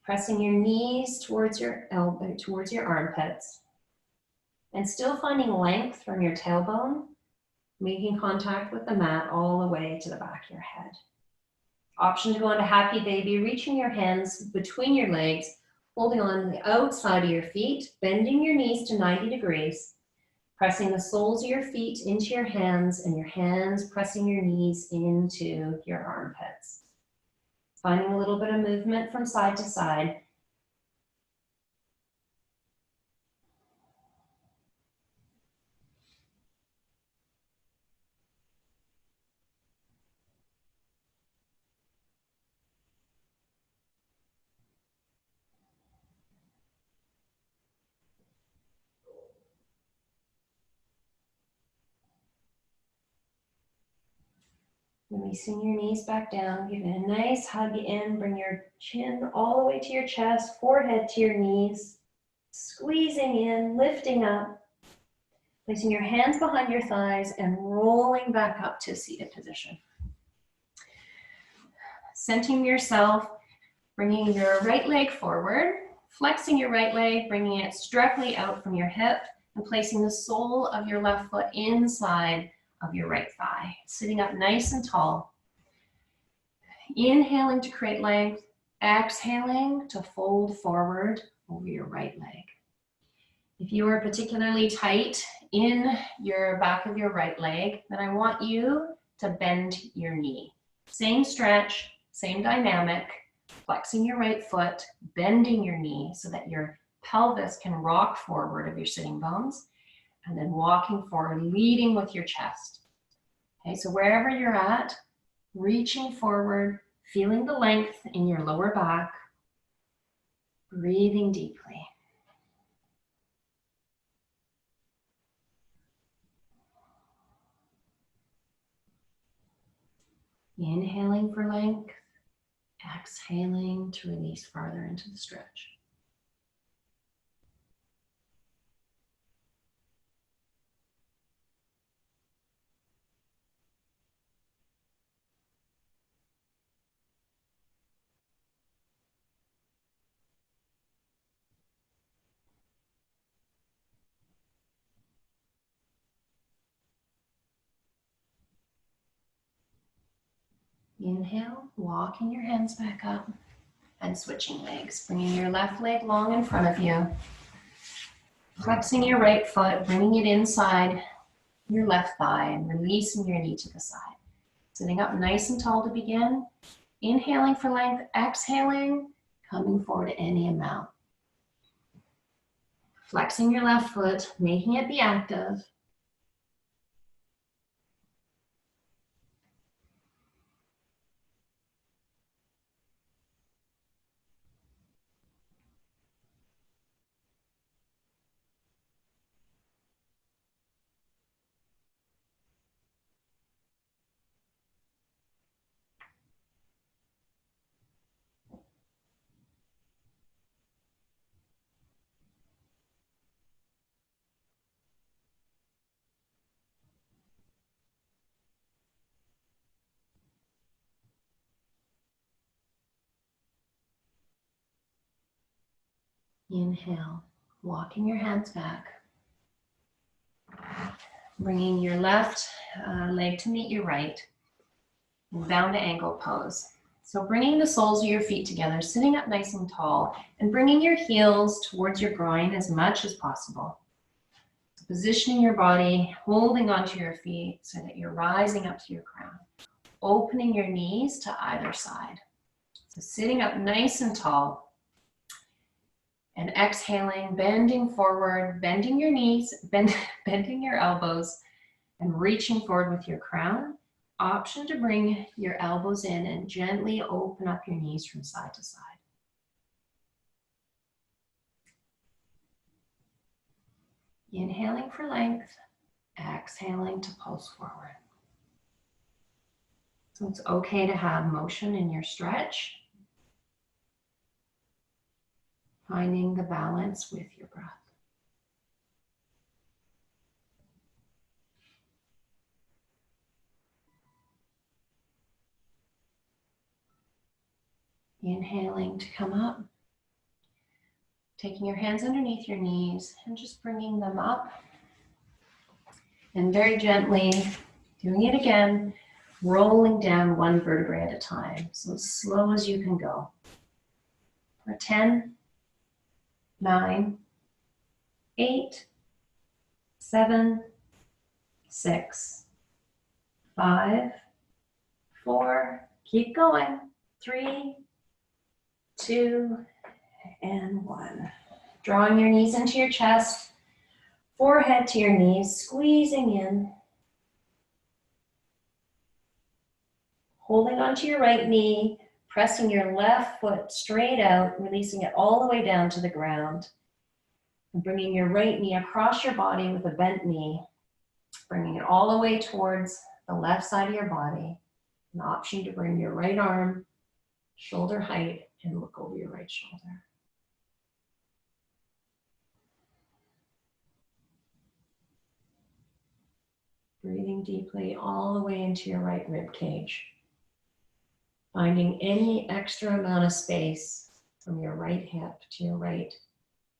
pressing your knees towards your elbow, towards your armpits, and still finding length from your tailbone, making contact with the mat all the way to the back of your head. Option to go into happy baby, reaching your hands between your legs, holding on the outside of your feet, bending your knees to 90 degrees, pressing the soles of your feet into your hands and your hands pressing your knees into your armpits. Finding a little bit of movement from side to side. Releasing your knees back down. Give it a nice hug in. Bring your chin all the way to your chest, forehead to your knees. Squeezing in, lifting up. Placing your hands behind your thighs and rolling back up to seated position. Centering yourself, bringing your right leg forward, flexing your right leg, bringing it directly out from your hip, and placing the sole of your left foot inside of your right thigh. Sitting up nice and tall. Inhaling to create length, exhaling to fold forward over your right leg. If you are particularly tight in your back of your right leg, then I want you to bend your knee. Same stretch, same dynamic, flexing your right foot, bending your knee so that your pelvis can rock forward of your sitting bones, and then walking forward, leading with your chest. Okay, so wherever you're at, reaching forward, feeling the length in your lower back, breathing deeply. Inhaling for length, exhaling to release farther into the stretch. Inhale, walking your hands back up and switching legs. Bringing your left leg long in front of you. Flexing your right foot, bringing it inside your left thigh and releasing your knee to the side. Sitting up nice and tall to begin. Inhaling for length, exhaling, coming forward any amount. Flexing your left foot, making it be active. Inhale, walking your hands back. Bringing your left leg to meet your right. Down to angle pose. So bringing the soles of your feet together, sitting up nice and tall, and bringing your heels towards your groin as much as possible. So positioning your body, holding onto your feet so that you're rising up to your crown. Opening your knees to either side. So sitting up nice and tall. And exhaling, bending forward, bending your knees, bending your elbows, and reaching forward with your crown. Option to bring your elbows in and gently open up your knees from side to side. Inhaling for length, exhaling to pulse forward. So it's okay to have motion in your stretch. Finding the balance with your breath. Inhaling to come up. Taking your hands underneath your knees and just bringing them up. And very gently, doing it again, rolling down one vertebrae at a time. So as slow as you can go. For 10, 9, 8, 7, 6, 5, 4, keep going, 3, 2, and 1. Drawing your knees into your chest, forehead to your knees, squeezing in. Holding onto your right knee, pressing your left foot straight out, releasing it all the way down to the ground. And bringing your right knee across your body with a bent knee, bringing it all the way towards the left side of your body. An option to bring your right arm shoulder height and look over your right shoulder. Breathing deeply all the way into your right rib cage. Finding any extra amount of space from your right hip to your right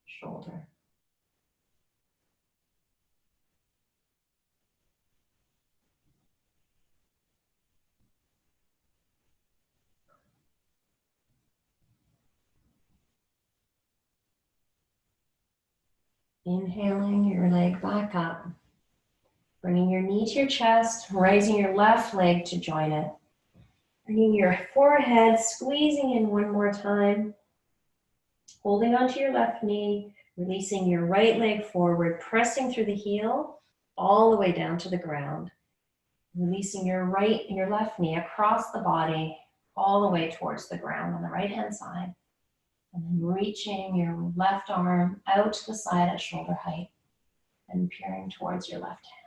shoulder. Inhaling your leg back up. Bringing your knee to your chest, raising your left leg to join it. Bringing your forehead, squeezing in one more time. Holding onto your left knee, releasing your right leg forward, pressing through the heel all the way down to the ground. Releasing your left knee across the body all the way towards the ground on the right hand side. And then reaching your left arm out to the side at shoulder height and peering towards your left hand.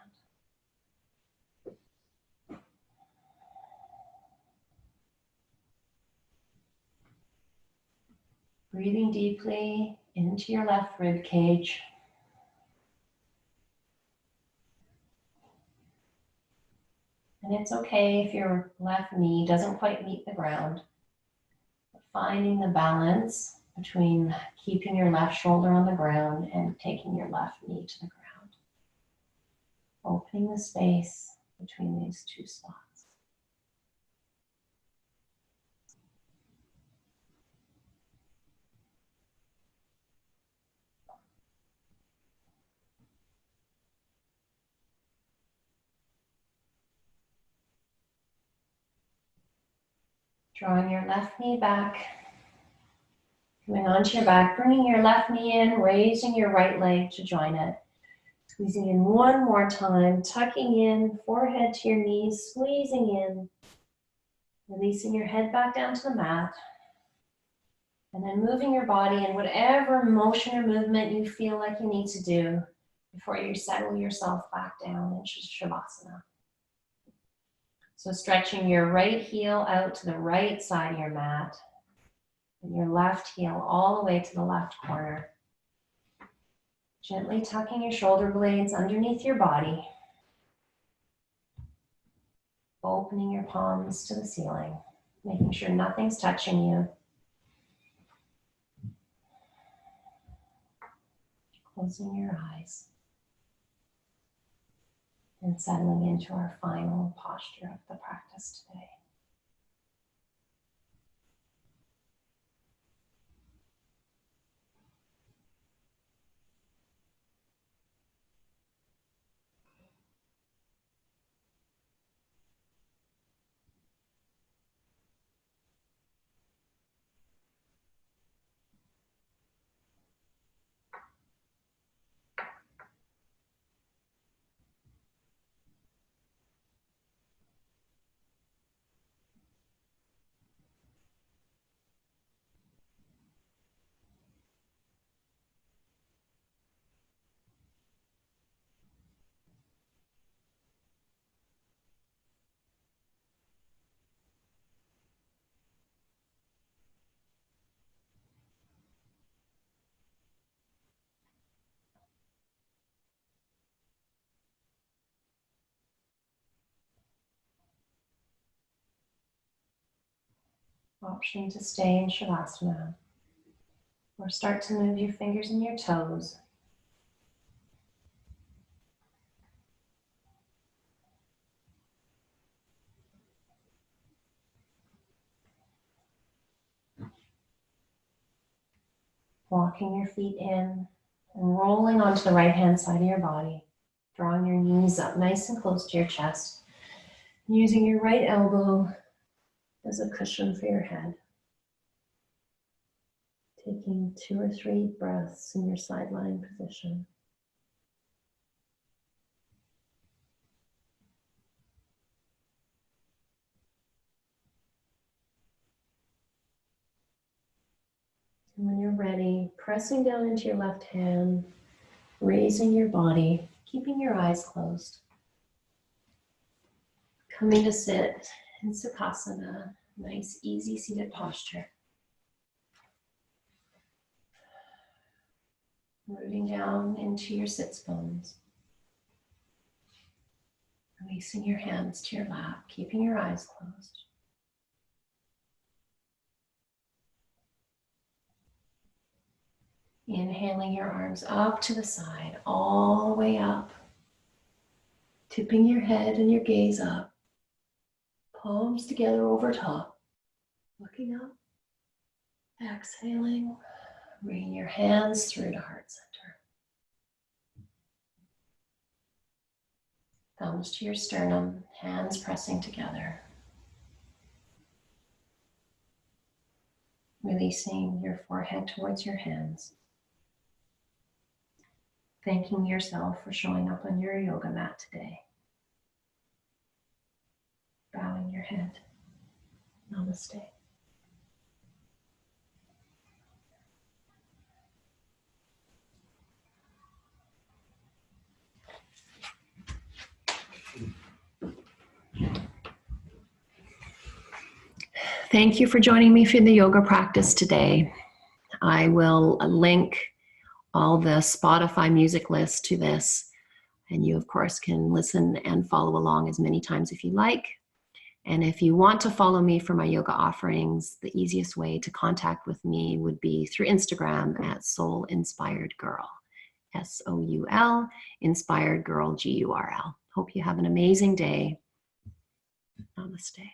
Breathing deeply into your left rib cage. And it's okay if your left knee doesn't quite meet the ground. Finding the balance between keeping your left shoulder on the ground and taking your left knee to the ground. Opening the space between these two spots. Drawing your left knee back, coming onto your back, bringing your left knee in, raising your right leg to join it. Squeezing in one more time, tucking in, forehead to your knees, squeezing in, releasing your head back down to the mat. And then moving your body in whatever motion or movement you feel like you need to do before you settle yourself back down into Shavasana. So stretching your right heel out to the right side of your mat and your left heel all the way to the left corner. Gently tucking your shoulder blades underneath your body. Opening your palms to the ceiling, making sure nothing's touching you. Closing your eyes. And settling into our final posture of the practice today. Option to stay in Shavasana or start to move your fingers and your toes. Walking your feet in and rolling onto the right hand side of your body. Drawing your knees up nice and close to your chest. Using your right elbow as a cushion for your head. Taking 2 or 3 breaths in your side lying position. And when you're ready, pressing down into your left hand, raising your body, keeping your eyes closed. Coming to sit in Sukhasana, nice, easy seated posture. Rooting down into your sits bones. Releasing your hands to your lap, keeping your eyes closed. Inhaling your arms up to the side, all the way up. Tipping your head and your gaze up. Palms together over top. Looking up. Exhaling. Bringing your hands through to heart center. Thumbs to your sternum, hands pressing together. Releasing your forehead towards your hands. Thanking yourself for showing up on your yoga mat today. Bowing your head. Namaste. Thank you for joining me for the yoga practice today. I will link all the Spotify music lists to this, and you of course can listen and follow along as many times if you like. And if you want to follow me for my yoga offerings, the easiest way to contact with me would be through Instagram at Soul Inspired Girl, SOUL Inspired Girl, GURL. Hope you have an amazing day. Namaste.